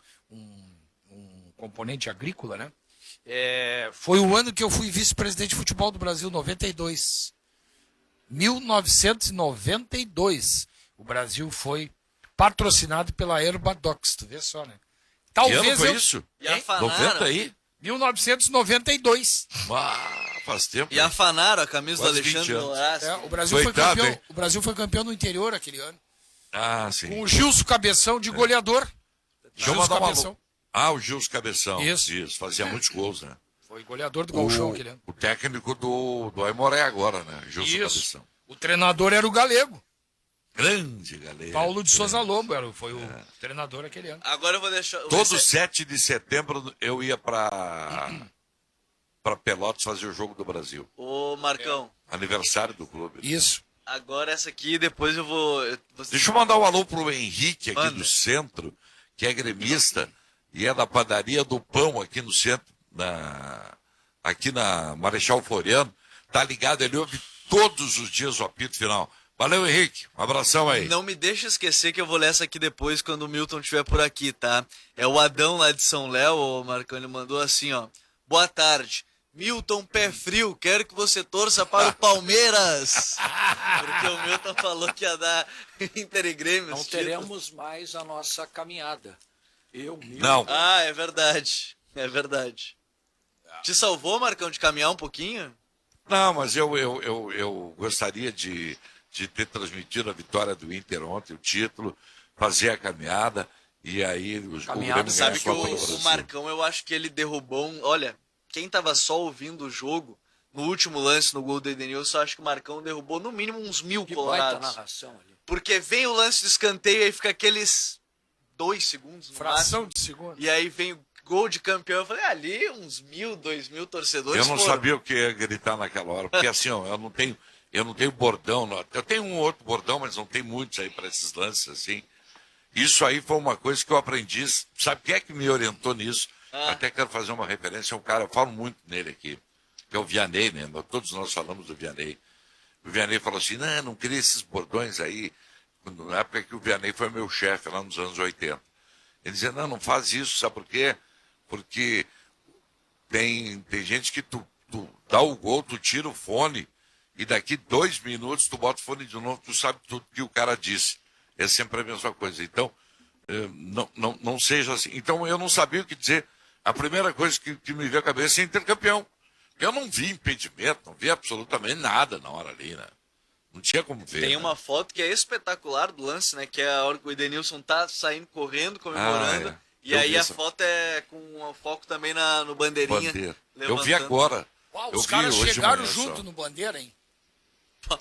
componente agrícola, né? Foi o ano que eu fui vice-presidente de futebol do Brasil, 92. 1992. O Brasil foi patrocinado pela Herbadox, tu vê só, né? Que ano foi isso? E a 90 aí? 1992. Faz tempo. E afanaram a camisa do Alexandre Loraski. O Brasil foi campeão no interior aquele ano. Sim. Com o Gilson Cabeção de goleador. Deixa eu mandar Cabeção. O Gilson Cabeção. Isso. Fazia muitos gols, né? Foi goleador do Gauchão aquele ano. O técnico do Aimoré agora, né? Gilson Cabeção. O treinador era o Galego. Grande galera. Paulo de Souza Lobo foi o treinador aquele ano. Agora eu vou deixar... Todo 7 de setembro eu ia para Pelotas fazer o Jogo do Brasil. Ô, Marcão. Aniversário do clube. Isso. Agora essa aqui, depois eu vou... Deixa eu mandar um alô pro Henrique aqui do centro, que é gremista e é da padaria do Pão aqui no centro, aqui na Marechal Floriano. Tá ligado, ele ouve todos os dias o apito final. Valeu, Henrique. Um abração aí. Não me deixa esquecer que eu vou ler essa aqui depois, quando o Milton estiver por aqui, tá? É o Adão lá de São Léo, o Marcão, ele mandou assim, ó. Boa tarde. Milton Pé Frio, quero que você torça para o Palmeiras. Porque o Milton falou que ia dar Inter e Grêmio. Não teremos mais a nossa caminhada. Milton. Não. É verdade. É verdade. Te salvou, Marcão, de caminhar um pouquinho? Não, mas eu gostaria de ter transmitido a vitória do Inter ontem, o título, fazer a caminhada, e aí o Grêmio sabe que o Marcão, eu acho que ele derrubou Olha, quem tava só ouvindo o jogo, no último lance, no gol do Edenilson, eu acho que o Marcão derrubou no mínimo uns 1000 colorados. Narração ali. Porque vem o lance de escanteio e aí fica aqueles 2 segundos no fração máximo, de segundo. E aí vem o gol de campeão. Eu falei, ali uns 1000, 2000 torcedores Eu não sabia o que ia gritar naquela hora, porque assim, ó, Eu não tenho bordão, não. Eu tenho um outro bordão, mas não tem muitos aí para esses lances assim. Isso aí foi uma coisa que eu aprendi. Sabe quem é que me orientou nisso? Até quero fazer uma referência a um cara, eu falo muito nele aqui, que é o Vianney, né? Todos nós falamos do Vianney. O Vianney falou assim, não queria esses bordões aí, na época que o Vianney foi meu chefe, lá nos anos 80. Ele dizia, não faz isso, sabe por quê? Porque tem gente que tu dá o gol, tu tira o fone, e daqui 2 minutos tu bota o fone de novo, tu sabe tudo que o cara disse. É sempre a mesma coisa. Então, não seja assim. Então, eu não sabia o que dizer. A primeira coisa que me veio à cabeça é intercampeão. Eu não vi impedimento, não vi absolutamente nada na hora ali, né? Não tinha como ver. Tem uma foto que é espetacular do lance, né? Que é a hora que o Edenilson tá saindo correndo, comemorando. E Eu aí vi a essa foto é com um foco também no bandeirinha. bandeira. Eu levantando. vi agora. Uau, Eu os vi caras hoje de chegaram manhã junto só. no Bandeira, hein?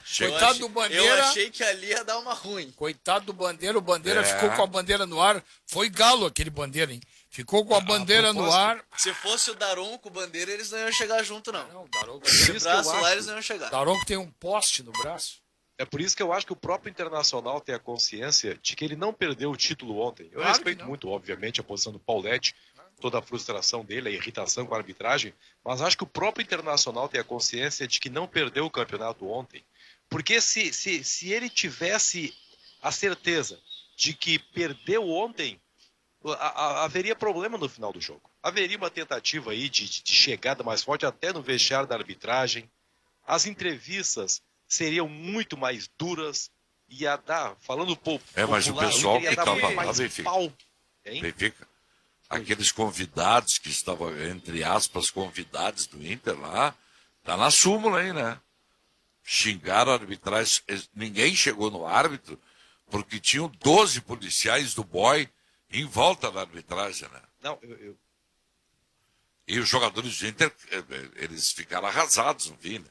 Chega- Coitado do Bandeira. Eu achei que ali ia dar uma ruim. Coitado do Bandeira, o Bandeira É. ficou com a bandeira no ar. Foi galo aquele Bandeira, hein? Ficou com a bandeira no ar. Se fosse o Daron com o bandeira, eles não iam chegar junto, não. Não, o Daronco, Esse isso que eu braço lá, acho. eles não iam chegar. Daronco tem um poste no braço. É por isso que eu acho que o próprio Internacional tem a consciência de que ele não perdeu o título ontem. Eu Claro que respeito não. muito, obviamente, a posição do Paulete, toda a frustração dele, a irritação com a arbitragem, mas acho que o próprio Internacional tem a consciência de que não perdeu o campeonato ontem. Porque se ele tivesse a certeza de que perdeu ontem, haveria problema no final do jogo. Haveria uma tentativa aí de chegada mais forte, até no vestiário da arbitragem. As entrevistas seriam muito mais duras. Ia dar, falando mas o popular, pessoal ia que dar tava muito lá, mais Benfica. pau. Hein? Benfica, aqueles convidados que estavam, entre aspas, convidados do Inter lá, tá na súmula aí, né? Xingaram a arbitragem, ninguém chegou no árbitro, porque tinham 12 policiais do BOI em volta da arbitragem, né? Não, E os jogadores do Inter, eles ficaram arrasados, não vi, né?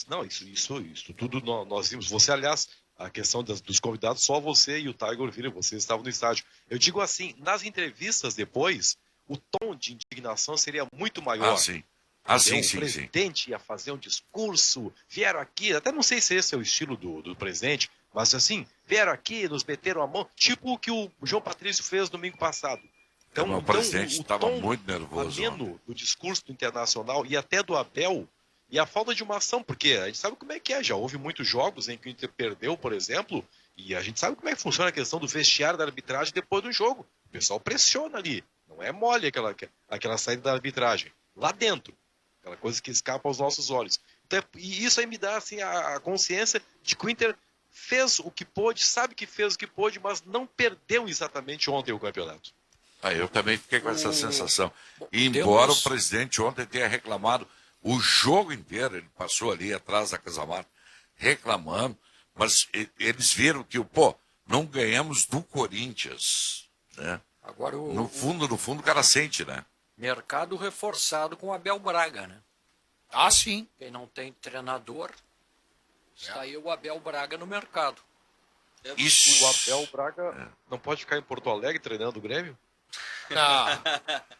Não, isso tudo nós vimos. Você, aliás, a questão dos convidados, só você e o Tiger viram, vocês estavam no estádio. Eu digo assim, nas entrevistas depois, o tom de indignação seria muito maior. Ah, sim. Ah, sim, O sim, sim. presidente ia fazer um discurso, vieram aqui, até não sei se esse é o estilo do presidente, mas assim, vieram aqui, nos meteram a mão, tipo o que o João Patrício fez domingo passado. Então, o presidente estava tom muito nervoso. ameno do discurso do Internacional e até do Abel, e a falta de uma ação, porque a gente sabe como é que é, já houve muitos jogos em que o Inter perdeu, por exemplo, e a gente sabe como é que funciona a questão do vestiário da arbitragem depois do jogo. O pessoal pressiona ali, não é mole aquela saída da arbitragem. Lá dentro, aquela coisa que escapa aos nossos olhos. Então, e isso aí me dá assim, a consciência de que o Inter fez o que pôde, sabe que fez o que pôde, mas não perdeu exatamente ontem o campeonato. Eu também fiquei com essa sensação. E temos- embora o presidente ontem tenha reclamado o jogo inteiro, ele passou ali atrás da Casa Mata reclamando, mas eles viram que, não ganhamos do Corinthians, né? Agora No fundo, o cara sente, né? mercado reforçado com o Abel Braga, né? Ah, sim. Quem não tem treinador, está aí o Abel Braga no mercado. Isso. O Abel Braga não pode ficar em Porto Alegre treinando o Grêmio? Não,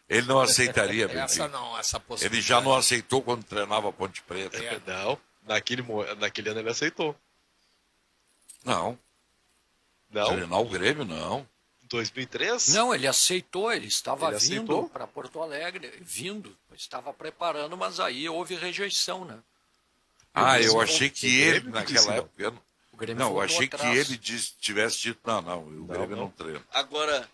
Ele não aceitaria, essa Benfica. não, essa possibilidade. Ele já não aceitou quando treinava a Ponte Preta. Não, naquele ano ele aceitou. Não, Não, treinar o Grêmio, não. 2003? Não, ele aceitou, ele estava Ele vindo aceitou? para Porto Alegre, estava preparando, mas aí houve rejeição, né? Eu Grêmio- achei que o ele, Grêmio que naquela disse não. época... O Grêmio Não, eu voltou achei que atrás. ele tivesse dito, o Grêmio não treina. Agora,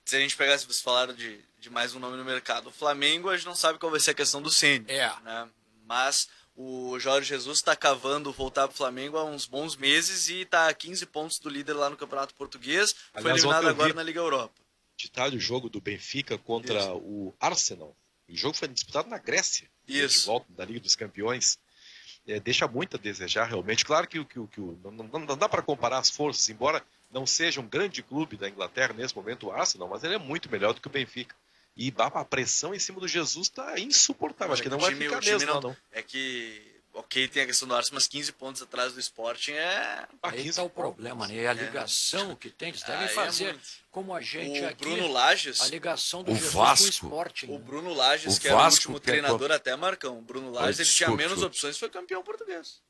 se a gente pegasse, vocês falaram de mais um nome no mercado. O Flamengo, a gente não sabe qual vai ser a questão do Ceni. É. Né? Mas o Jorge Jesus está cavando voltar para o Flamengo há uns bons meses e está a 15 pontos do líder lá no Campeonato Português. Foi Aliás, eliminado ontem eu agora vi- na Liga Europa. Detalhe, o jogo do Benfica contra Isso. o Arsenal. O jogo foi disputado na Grécia. Isso. De volta da Liga dos Campeões. Deixa muito a desejar, realmente. Claro que não dá para comparar as forças, embora não seja um grande clube da Inglaterra nesse momento, o Arsenal, mas ele é muito melhor do que o Benfica. E a pressão em cima do Jesus está insuportável. Acho que não vai ficar mesmo, não. É que, ok, tem a questão do Arsenal, mas 15 pontos atrás do Sporting é... Aí 15 está o problema, né? É a ligação que tem, eles devem Aí é fazer, muito. como a gente O aqui, Bruno Lages... a ligação do O Jesus Vasco. com o Sporting. O né? Bruno Lages, O que era o Vasco último que é treinador até, Marcão. O Bruno Lages, ele tinha desculpe, menos desculpe. opções, foi campeão português.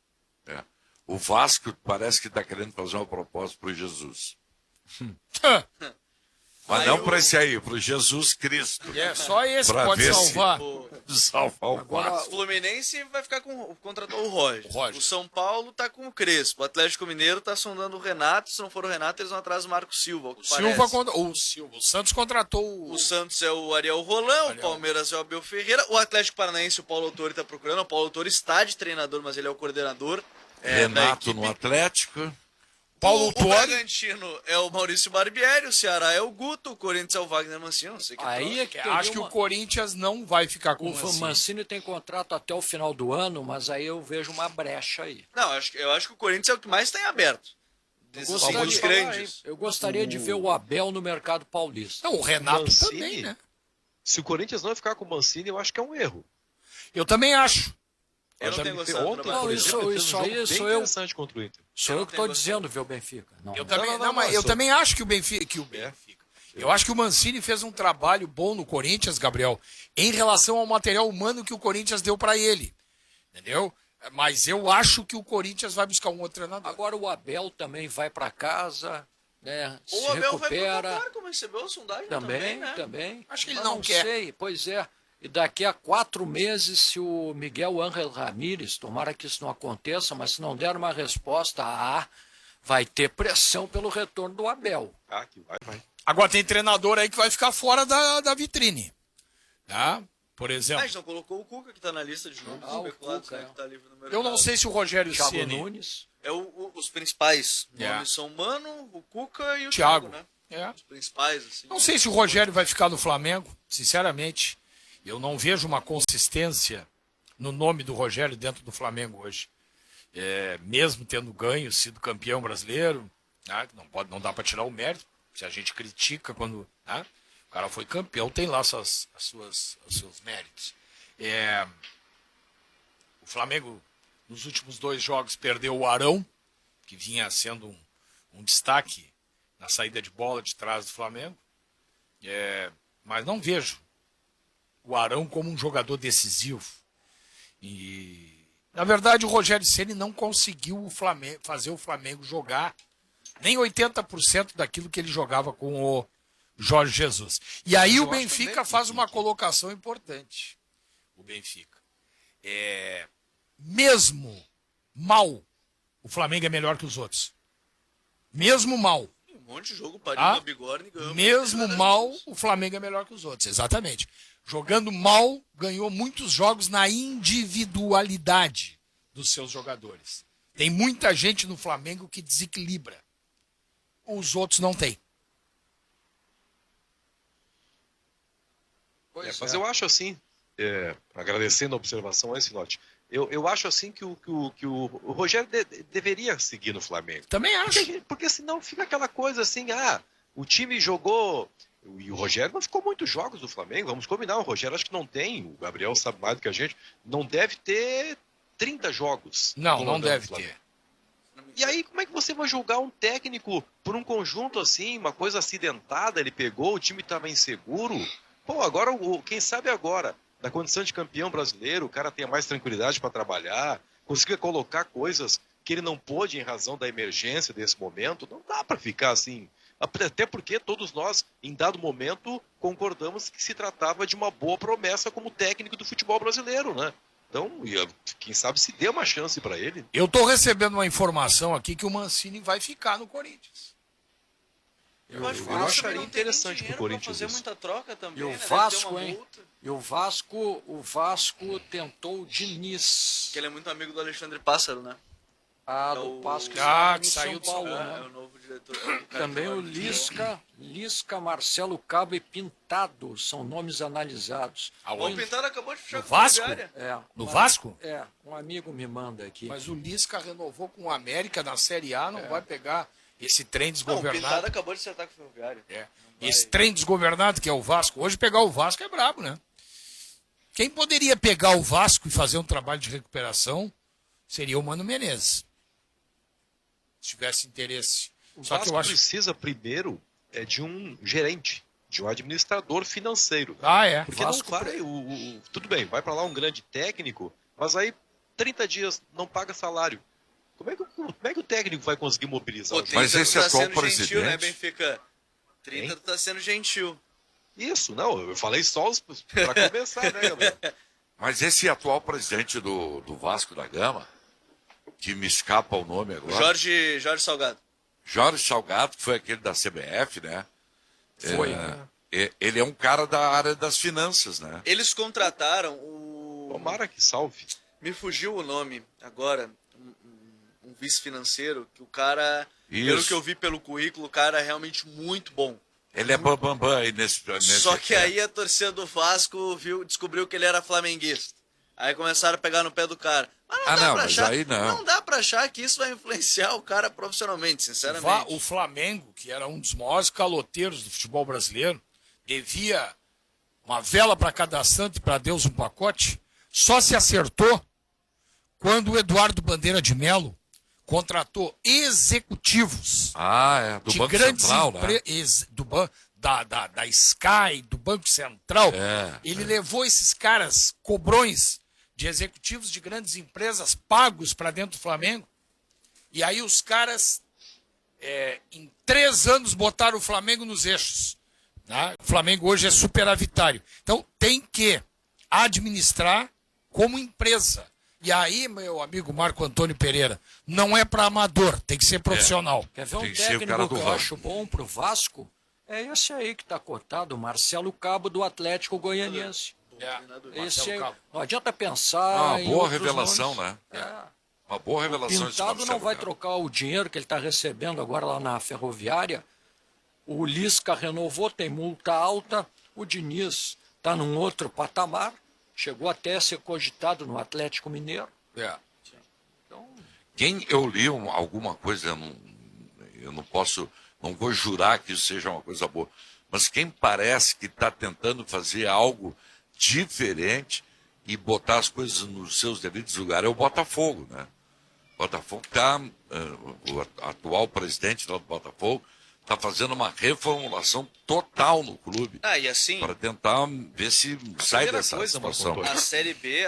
É. O Vasco parece que está querendo fazer uma proposta para o Jesus. Mas não para esse aí, para o Jesus Cristo. É, só esse Pra pode ver salvar. Salvar o O Vasco. Fluminense vai ficar contratou o Roger. O Roger. O São Paulo tá com o Crespo. O Atlético Mineiro tá sondando o Renato. Se não for o Renato, eles vão atrás do Marco Silva. O Silva. O Santos contratou O Santos é o Ariel Roland, o Palmeiras é o Abel Ferreira, o Atlético Paranaense, o Paulo Autori tá procurando. O Paulo Autori está de treinador, mas ele é o coordenador. Da Renato equipe. no Atlético. Paulo O Autori. Bragantino é o Maurício Barbieri, o Ceará é o Guto, o Corinthians é o Wagner Mancini, não sei o que. Aí é que Acho que o Corinthians não vai ficar com o o Mancini. Mancini tem contrato até o final do ano, mas aí eu vejo uma brecha aí. Não, eu acho que o Corinthians é o que mais tem aberto. Desses gostaria dos de grandes. Eu gostaria de ver o Abel no mercado paulista. Não, o Renato Mancini? também, né? Se o Corinthians não ficar com o Mancini, eu acho que é um erro. Eu também acho. Eu não tenho gostado do Ontem, trabalho por dele. exemplo, isso fez um aí jogo bem sou eu. interessante contra o Inter. Sou eu que tenho estou dizendo, viu, Benfica? Não. Eu também, não, mas eu só- também acho que o Benfica. Eu acho que o Mancini fez um trabalho bom no Corinthians, Gabriel, em relação ao material humano que o Corinthians deu pra ele. Entendeu? Mas eu acho que o Corinthians vai buscar um outro treinador. Agora o Abel também vai para casa, né? Ou Se o Abel vai recupera. pro Qatar, como recebeu a sondagem Também, né? também. Acho que ele Mas não quer. sei, pois é. E daqui a 4 meses, se o Miguel Ángel Ramírez, tomara que isso não aconteça, mas se não der uma resposta, vai ter pressão pelo retorno do Abel. Ah, que vai. Agora tem treinador aí que vai ficar fora da vitrine. Tá? Por Ah, a exemplo, gente não colocou o Cuca que tá na lista de nomes o especulados, Cuca, né, é. que tá livre no mercado. eu não sei se o Rogério Thiago Ceni... Nunes. É os principais É. nomes são o Mano, o Cuca e o Thiago. Thiago, né? É. Os principais, assim. Não sei se o Rogério vai ficar no Flamengo, sinceramente. Eu não vejo uma consistência no nome do Rogério dentro do Flamengo hoje. Mesmo tendo ganho, sido campeão brasileiro, tá? Não dá para tirar o mérito. Se a gente critica quando tá? O cara foi campeão, tem lá os seus méritos. O Flamengo, nos últimos 2 jogos, perdeu o Arão, que vinha sendo um destaque na saída de bola de trás do Flamengo. Mas não vejo o Arão como um jogador decisivo. E, na verdade, o Rogério Ceni não conseguiu fazer o Flamengo jogar nem 80% daquilo que ele jogava com o Jorge Jesus. E aí Mas o eu acho Benfica também faz que- uma colocação importante. O Benfica. Mesmo mal, o Flamengo é melhor que os outros. Mesmo mal. Um monte de jogo, Paris, Ah, Bigorne, ganhou. Mesmo mal, o Flamengo é melhor que os outros. Exatamente. Jogando mal, ganhou muitos jogos na individualidade dos seus jogadores. Tem muita gente no Flamengo que desequilibra. Os outros não tem. Mas eu acho assim, agradecendo a observação aí, Sinote, eu acho assim que o Rogério deveria seguir no Flamengo. Também acho. Porque senão fica aquela coisa assim, o time jogou. E o Rogério não ficou muitos jogos do Flamengo, vamos combinar. O Rogério acho que não tem, o Gabriel sabe mais do que a gente, não deve ter 30 jogos. Não comandando deve o Flamengo. ter. E aí, como é que você vai julgar um técnico por um conjunto assim, uma coisa acidentada, ele pegou, o time estava inseguro? Pô, agora, quem sabe agora, na condição de campeão brasileiro, o cara tenha mais tranquilidade para trabalhar, consiga colocar coisas que ele não pôde em razão da emergência desse momento, não dá para ficar assim. Até porque todos nós, em dado momento, concordamos que se tratava de uma boa promessa como técnico do futebol brasileiro, né? Então, quem sabe se dê uma chance para ele. Eu estou recebendo uma informação aqui que o Mancini vai ficar no Corinthians. Eu acho que eu o Vasco acharia não tem interessante nem dinheiro pro Corinthians pra fazer isso. muita troca também, E o né? Deve ter Vasco, uma hein? multa, E o Vasco tentou o Diniz. que ele é muito amigo do Alexandre Pássaro, né? Do o- Vasco que no saiu São do Paulo, São né? É o novo diretor. é o cara Também que o vai- Lisca, Marcelo Cabo e Pintado são nomes analisados. O Pintado acabou de fechar No com a Vasco? Ferroviária. No Vasco? Um amigo me manda aqui. Mas o Lisca renovou com o América na Série A, não vai pegar esse trem Não, o desgovernado. Pintado acabou de acertar com a Ferroviária. Esse trem desgovernado que é o Vasco. Hoje pegar o Vasco é brabo, né? Quem poderia pegar o Vasco e fazer um trabalho de recuperação seria o Mano Menezes. Se tivesse interesse. O Só que Vasco eu acho. precisa primeiro de um gerente, de um administrador financeiro. Ah, é. Porque Vasco não vai, tudo bem, vai para lá um grande técnico, mas aí 30 dias não paga salário. Como é que o técnico vai conseguir mobilizar Pô, o 30 Mas tu esse tá atual sendo gentil, presidente- né, Benfica? 30 Hein? tu tá sendo gentil. Isso, não, eu falei só para começar, né, Gabriel? Mas esse atual presidente do Vasco da Gama, que me escapa o nome agora, Jorge Salgado. Jorge Salgado, que foi aquele da CBF, né? Foi. Ele é um cara da área das finanças, né? Eles contrataram o... Tomara que salve. Me fugiu o nome agora. Um vice-financeiro, que o cara, Isso. pelo que eu vi pelo currículo, o cara é realmente muito bom. Ele é bambambam aí nesse Só que aí a torcida do Vasco descobriu que ele era flamenguista. Aí começaram a pegar no pé do cara. Mas Ah, dá não, pra mas achar, aí não. dá pra achar que isso vai influenciar o cara profissionalmente, sinceramente. O Flamengo, que era um dos maiores caloteiros do futebol brasileiro, devia uma vela para cada santo e para Deus um pacote, só se acertou quando o Eduardo Bandeira de Melo contratou executivos do de Banco grandes Central, né? da Sky, do Banco Central. Ele É. levou esses caras, cobrões de executivos de grandes empresas pagos para dentro do Flamengo. E aí os caras, em 3 anos, botaram o Flamengo nos eixos. Né? O Flamengo hoje é superavitário. Então tem que administrar como empresa. E aí, meu amigo Marco Antônio Pereira, não é para amador, tem que ser profissional. Quer ver um Tem que ser o cara técnico do que eu ramo. acho bom pro Vasco? É esse aí que tá cotado, o Marcelo Cabo do Atlético Goianiense. Esse aí, não adianta pensar Uma em boa outros revelação, nomes. né? É. Uma boa revelação esse Pintado não Marcelo vai Cabo. trocar o dinheiro que ele está recebendo agora lá na Ferroviária. O Lisca renovou, tem multa alta. O Diniz está num outro patamar. Chegou até a ser cogitado no Atlético Mineiro. Então, Quem eu li alguma coisa, eu não posso, não vou jurar que isso seja uma coisa boa, mas quem parece que está tentando fazer algo diferente e botar as coisas nos seus devidos lugares é o Botafogo, né? O Botafogo está, o atual presidente lá do Botafogo está fazendo uma reformulação total no clube Ah, e assim, para tentar ver se sai primeira dessa coisa, situação. Marco a Série B,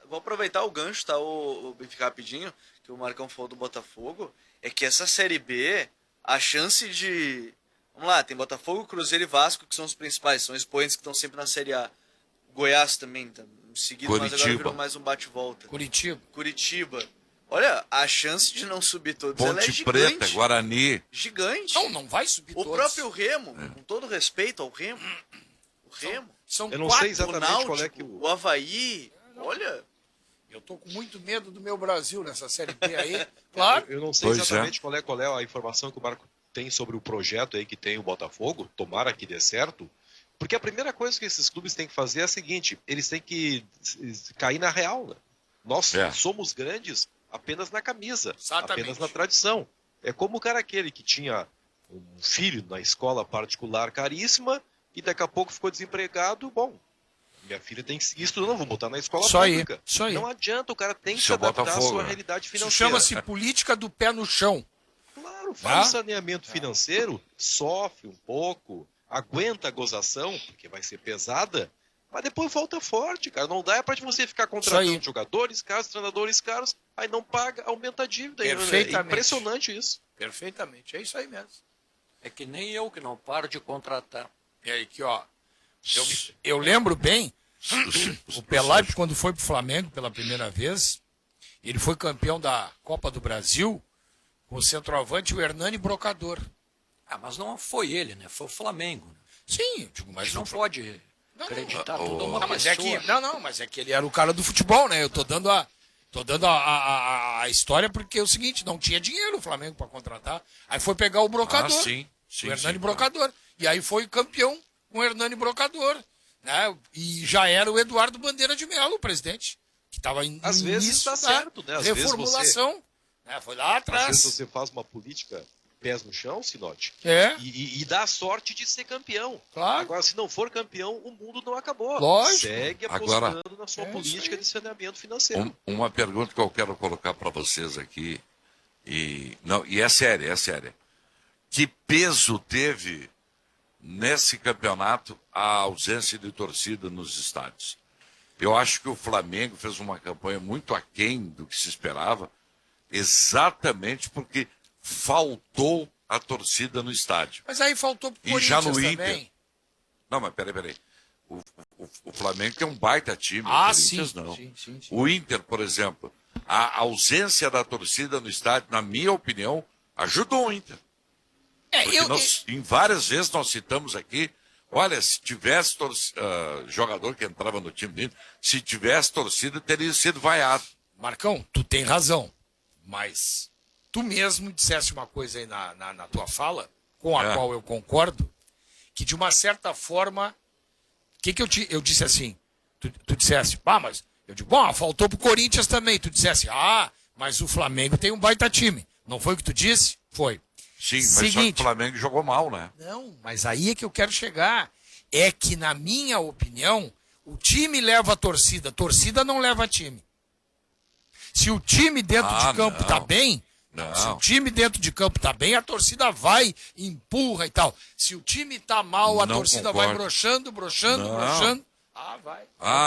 vou aproveitar o gancho, tá? O Benfica rapidinho, que o Marcão falou do Botafogo, é que essa Série B, a chance de... Vamos lá, tem Botafogo, Cruzeiro e Vasco, que são os principais, são expoentes que estão sempre na Série A. Goiás também, tá seguido, mas agora Curitiba. virou mais um bate-volta. Curitiba. Olha, a chance de não subir todos ela é Ponte gigante. Preta, Guarani. Gigante. Não vai subir O todos. próprio Remo, com todo respeito ao Remo, o Remo, São Eu não 4. sei exatamente o Náutico, qual é que o Havaí, olha... Eu tô com muito medo do meu Brasil nessa Série B aí. Claro. Eu não sei Pois é. exatamente qual é a informação que o Marco tem sobre o projeto aí que tem o Botafogo, tomara que dê certo, porque a primeira coisa que esses clubes têm que fazer é a seguinte, eles têm que cair na real, né? Nós somos grandes apenas na camisa, Exatamente. apenas na tradição. É como o cara aquele que tinha um filho na escola particular caríssima e daqui a pouco ficou desempregado, bom, minha filha tem que seguir estudando, vou botar na escola Isso aí, pública. isso aí. Não adianta, o cara tem que Isso se é adaptar à Botafogo, sua né? realidade Isso financeira. chama-se política do pé no chão. Claro, faz o saneamento financeiro, sofre um pouco, aguenta a gozação, porque vai ser pesada, mas depois volta forte, cara. Não dá pra você ficar Isso aí. contratando jogadores caros, treinadores caros, aí não paga, aumenta a dívida. É Perfeitamente. impressionante isso. Perfeitamente, é isso aí mesmo. É que nem eu que não paro de contratar. E aí, aqui, ó. Eu lembro bem, o Pelaipe, quando foi pro Flamengo pela primeira vez, ele foi campeão da Copa do Brasil com o centroavante, o Hernani Brocador. Ah, mas não foi ele, né? Foi o Flamengo. Né? Sim, eu digo, A mas gente não pode acreditar tudo a uma mas pessoa. é que, mas é que ele era o cara do futebol, né? Eu tô dando a história porque é o seguinte, não tinha dinheiro o Flamengo para contratar. Aí foi pegar o Brocador, sim, o Hernani sim, Brocador. E aí foi campeão com o Hernani Brocador. Né? E já era o Eduardo Bandeira de Melo, o presidente, que estava em Às vezes dá certo, né? Às vezes reformulação. Né? Foi lá Às atrás. vezes você faz uma política pés no chão, Sinote, É, e dá sorte de ser campeão. claro. Agora, se não for campeão, o mundo não acabou. Lógico. Segue Agora, apostando na sua é política isso aí. de saneamento financeiro. Uma pergunta que eu quero colocar para vocês aqui, e é séria, é séria. Que peso teve nesse campeonato a ausência de torcida nos estádios? Eu acho que o Flamengo fez uma campanha muito aquém do que se esperava, exatamente porque faltou a torcida no estádio. Mas aí faltou pro E Corinthians já no também. Inter. Não, mas peraí. O Flamengo tem um baita time, o Ah, Corinthians sim. não. Sim. O Inter, por exemplo, a ausência da torcida no estádio, na minha opinião, ajudou o Inter. Porque em várias vezes nós citamos aqui, olha, se tivesse jogador que entrava no time do Inter, se tivesse torcida, teria sido vaiado. Marcão, tu tem razão, mas tu mesmo disseste uma coisa aí na tua fala, com a qual eu concordo, que de uma certa forma, eu disse assim, tu dissesse, mas eu digo, bom, faltou pro Corinthians também, tu dissesse, mas o Flamengo tem um baita time, não foi o que tu disse? Foi. Sim, mas só que o Flamengo jogou mal, né? Não, mas aí é que eu quero chegar, é que na minha opinião, o time leva a torcida não leva time. Se o time dentro de campo tá bem, se o time dentro de campo tá bem, a torcida vai, empurra e tal. Se o time tá mal, a torcida vai broxando. Vai.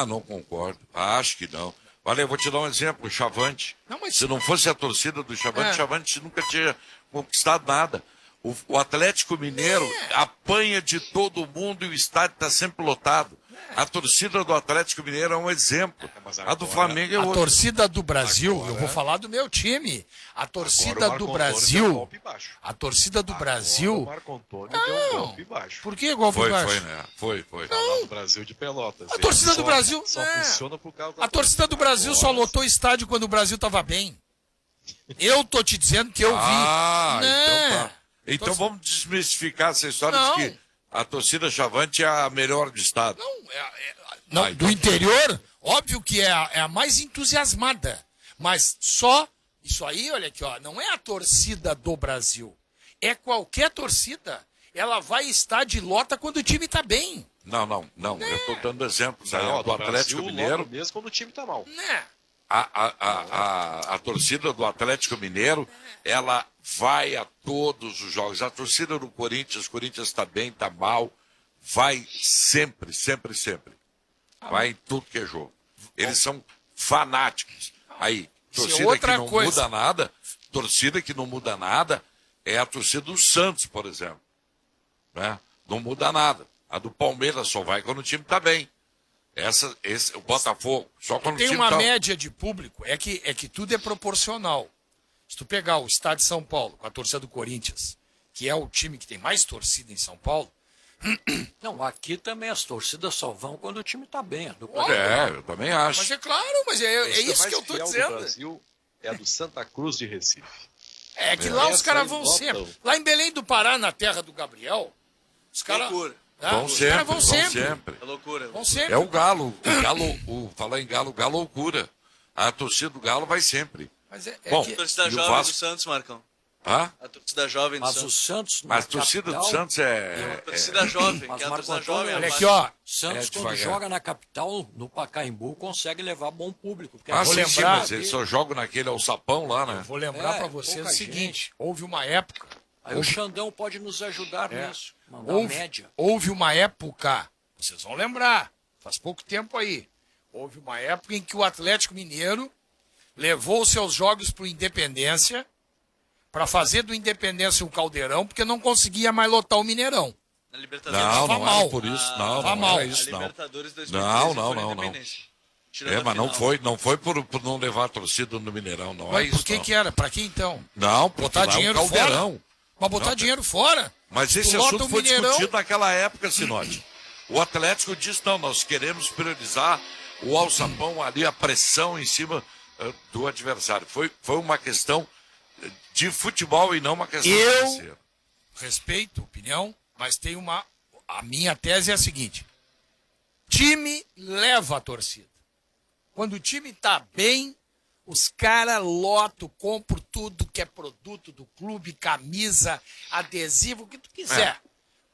Não concordo. Acho que não. Olha, eu vou te dar um exemplo, o Chavante. Se não fosse a torcida do Chavante, o Chavante nunca tinha conquistado nada. O Atlético Mineiro apanha de todo mundo e o estádio está sempre lotado. A torcida do Atlético Mineiro é um exemplo. A do Flamengo é outra. A torcida do Brasil, eu vou falar do meu time. A torcida do Brasil. A torcida do Brasil. O Marco Antônio deu um golpe baixo. Por que golpe baixo? Foi, né? Foi. Lá no Brasil de Pelotas. A torcida do Brasil. Só funciona por causa da A torcida do Brasil só lotou estádio quando o Brasil estava bem. Eu tô te dizendo que eu vi. Então tá. Então vamos desmistificar essa história de que a torcida Chavante é a melhor do estado. Não, do interior, óbvio que é a mais entusiasmada. Mas só, isso aí, olha aqui, não é a torcida do Brasil. É qualquer torcida. Ela vai estar de lota quando o time tá bem. Não. Eu estou dando exemplos aí do Atlético Mineiro. Mesmo quando o time tá mal. A torcida do Atlético Mineiro, ela vai a todos os jogos. A torcida do Corinthians está bem, está mal, vai sempre. Vai em tudo que é jogo. Eles são fanáticos. Aí, torcida que não muda nada, torcida que não muda nada é a torcida do Santos, por exemplo. Né? Não muda nada. A do Palmeiras só vai quando o time está bem. O Botafogo, só quando o time tem uma média de público, é que tudo é proporcional. Se tu pegar o estado de São Paulo, com a torcida do Corinthians, que é o time que tem mais torcida em São Paulo. Não, aqui também as torcidas só vão quando o time tá bem. Eu também acho. Mas é claro, mas é isso que eu tô dizendo. O Brasil é a do Santa Cruz de Recife. É que lá os caras vão sempre. Lá em Belém do Pará, na terra do Gabriel, os caras... Vão sempre. É loucura. Vão sempre. É o Galo. Falar em Galo, loucura. A torcida do Galo vai sempre. Mas a torcida jovem do Santos, Marcão. A torcida jovem do Santos. Mas o Santos. Mas a torcida do Santos A torcida jovem, mas que é a torcida Marco jovem. Olha aqui, ó. Santos, quando joga na capital, no Pacaembu, consegue levar bom público. Sim, mas eles só jogam naquele alçapão lá, né? Vou lembrar pra vocês o seguinte: houve uma época. Aí o Xandão pode nos ajudar nisso. Mandar média. Houve uma época, vocês vão lembrar, faz pouco tempo aí. Houve uma época em que o Atlético Mineiro levou seus jogos para o Independência para fazer do Independência um caldeirão, porque não conseguia mais lotar o Mineirão. Na Libertadores. Não é por isso. Não é isso, não. Libertadores 2013 não. Mas não foi por não levar a torcida no Mineirão, não mas é isso. Por que era? Para que então? Não, botar dinheiro fora. Mas botar dinheiro fora. Mas esse assunto foi discutido naquela época, Sinote. O Atlético disse, não, nós queremos priorizar o alçapão ali, a pressão em cima do adversário. Foi uma questão de futebol e não uma questão financeira. Respeito a opinião, mas tem a minha tese é a seguinte: time leva a torcida. Quando o time tá bem, os caras lotam, compram tudo que é produto do clube, camisa, adesivo, o que tu quiser.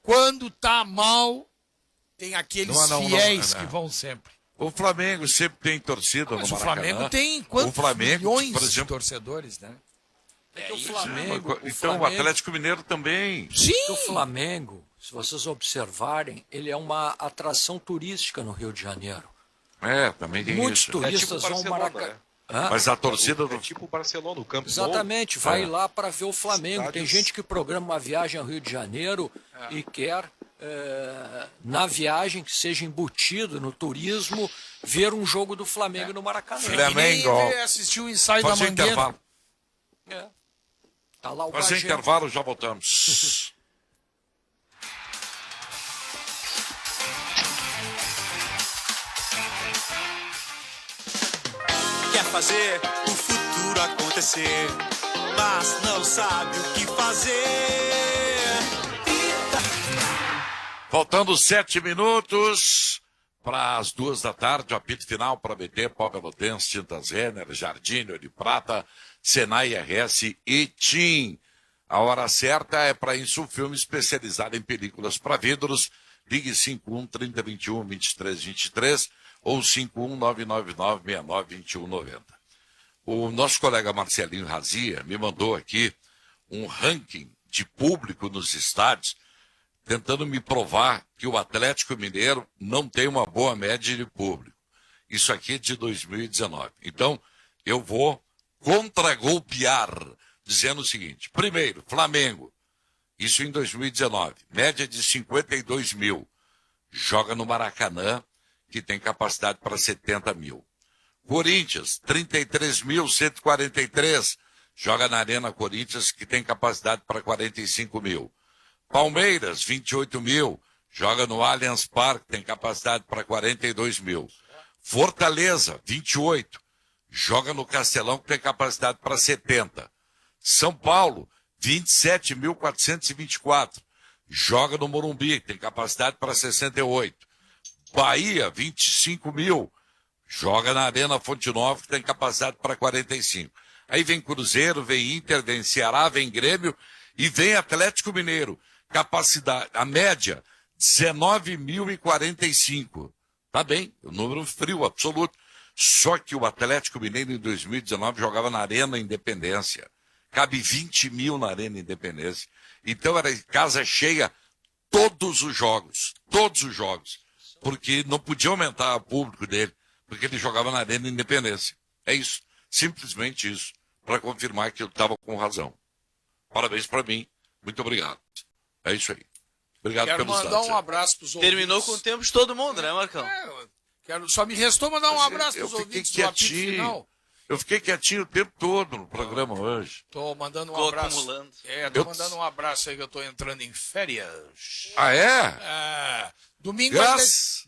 Quando tá mal, tem aqueles fiéis que vão sempre. O Flamengo sempre tem torcida no Maracanã. O Flamengo tem quantos milhões por exemplo, de torcedores, né? O Flamengo, o Atlético Mineiro também. Sim. O Flamengo, se vocês observarem, ele é uma atração turística no Rio de Janeiro. Também tem Muitos isso. turistas vão ao Maracanã. Mas a torcida É tipo o Barcelona, o Camp Nou. Exatamente, vai lá para ver o Flamengo. Tem Estádios- gente que programa uma viagem ao Rio de Janeiro e quer, na viagem, que seja embutido no turismo, ver um jogo do Flamengo no Maracanã. Flamengo. Nem assistiu o ensaio da Fazer Mangueira. intervalo. É. Tá lá o Fazer Bagé. intervalo, já voltamos. Quer fazer o futuro acontecer, mas não sabe o que fazer. Faltando 7 minutos para as 2 da tarde, o apito final para BT, Pó Pelotense, Tintas Renner, Jardim, de Prata, Senai RS e TIM. A hora certa é para Insufilme, especializado em películas para vidros. Ligue 51-3021-2323 ou 51-999-69-2190. O nosso colega Marcelinho Razia me mandou aqui um ranking de público nos estádios, tentando me provar que o Atlético Mineiro não tem uma boa média de público. Isso aqui é de 2019. Então, eu vou contragolpear, dizendo o seguinte. Primeiro, Flamengo. Isso em 2019. Média de 52 mil. Joga no Maracanã, que tem capacidade para 70 mil. Corinthians, 33.143. Joga na Arena Corinthians, que tem capacidade para 45 mil. Palmeiras, 28 mil. Joga no Allianz Parque, tem capacidade para 42 mil. Fortaleza, 28. Joga no Castelão, que tem capacidade para 70. São Paulo, 27.424. Joga no Morumbi, que tem capacidade para 68. Bahia, 25 mil. Joga na Arena Fonte Nova, que tem capacidade para 45. Aí vem Cruzeiro, vem Inter, vem Ceará, vem Grêmio e vem Atlético Mineiro. Capacidade, a média, 19.045. Tá bem, o número frio, absoluto. Só que o Atlético Mineiro em 2019 jogava na Arena Independência. Cabe 20 mil na Arena Independência. Então era casa cheia todos os jogos. Porque não podia aumentar o público dele, porque ele jogava na Arena Independência. É isso, simplesmente isso, para confirmar que eu estava com razão. Parabéns para mim, muito obrigado. É isso aí. Obrigado Quero pelos mandar dados. um abraço pros ouvintes. Terminou com o tempo de todo mundo, né, Marcão? Só me restou mandar um abraço Eu pros fiquei ouvintes do apito quietinho. final. Eu fiquei quietinho o tempo todo no programa hoje. Tô mandando um Ficou abraço. acumulando. Tô mandando um abraço aí que eu tô entrando em férias. Ah, é?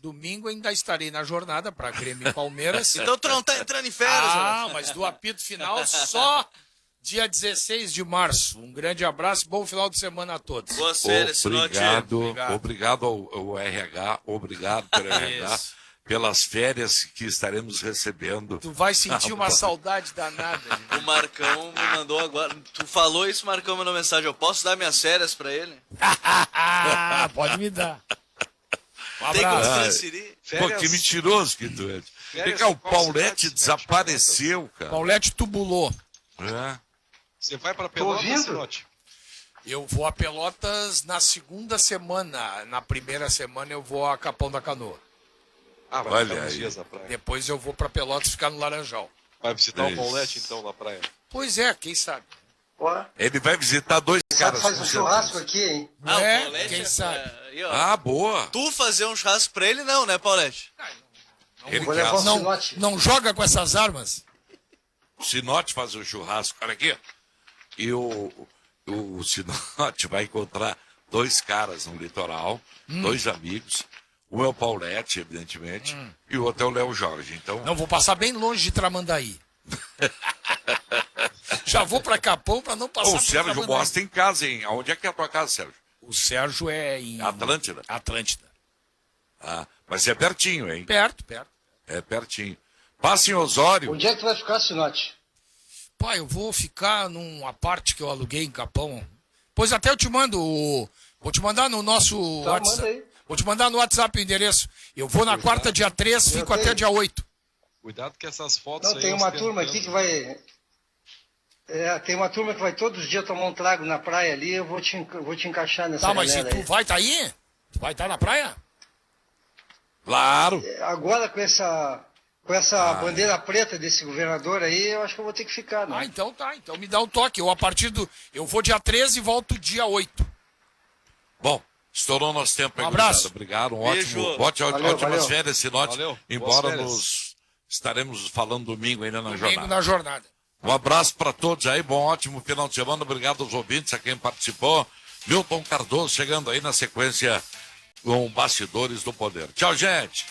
Domingo ainda estarei na jornada para Grêmio e Palmeiras. Então tu não tá entrando em férias, né? mas do apito final só dia 16 de março. Um grande abraço e bom final de semana a todos. Boas férias, Sinote. Obrigado ao RH, obrigado pelo RH, pelas férias que estaremos recebendo. Tu vai sentir uma saudade danada. O Marcão me mandou agora. Tu falou isso, Marcão mandou mensagem. Eu posso dar minhas férias pra ele? Pode me dar. Um Tem como abraço. transferir? Pô, que mentiroso que tu é. Vem cá, o Paulete desapareceu, cara. Paulete tubulou. É. Você vai para ouvindo? Pelotas, Sinote? Eu vou a Pelotas na segunda semana. Na primeira semana eu vou a Capão da Canoa. Ah, vai Olha ficar uns aí. dias na praia. Depois eu vou para Pelotas ficar no Laranjal. Vai visitar Isso. o Paulete, então, na praia. Pois é, quem sabe? Ó, Ele vai visitar dois sabe, caras. faz com um certeza. churrasco aqui, hein? Ah, É, o Paulete quem sabe? aí, ó. Ah, boa. Tu fazer um churrasco pra ele, não, né, Paulete? Ele Vou levar casa. um Não, sinote. não joga com essas armas? O Sinote faz o churrasco. Olha aqui. E o Sinote vai encontrar dois caras no litoral, dois amigos. Um é o Paulete, evidentemente, e o outro é o Léo Jorge. Então, Não, vou passar bem longe de Tramandaí. Já vou para Capão para não passar o por Sérgio Tramandaí. Bosta tem casa, hein? Onde é que é a tua casa, Sérgio? O Sérgio é em Atlântida? Atlântida. Ah, mas é pertinho, hein? Perto. É pertinho. Passa em Osório. Onde é que tu vai ficar, Sinote? Pai, eu vou ficar numa parte que eu aluguei em Capão. Pois até eu te mando vou te mandar no nosso Tá, WhatsApp. manda aí. Vou te mandar no WhatsApp o endereço. Eu vou na quarta, dia 3, fico tenho. até dia 8. Cuidado que essas fotos Não, aí... tem uma ostentando- turma aqui que vai... tem uma turma que vai todos os dias tomar um trago na praia ali, eu vou te encaixar nessa Tá, mas se galera tu aí. vai tá aí? Tu vai estar na praia? Claro. Agora com essa com essa bandeira preta desse governador aí, eu acho que eu vou ter que ficar, né? Ah, então tá. Então me dá um toque. Eu vou dia 13 e volto dia 8. Bom, estourou nosso tempo aí, Um abraço. gurizada. Obrigado, Beijo. ótimas Valeu. férias, Sinote. Valeu. Embora Boas férias. nos estaremos falando domingo ainda na Domingo jornada. na jornada. Um abraço para todos aí, bom, ótimo final de semana. Obrigado aos ouvintes, a quem participou. Milton Cardoso chegando aí na sequência com Bastidores do Poder. Tchau, gente.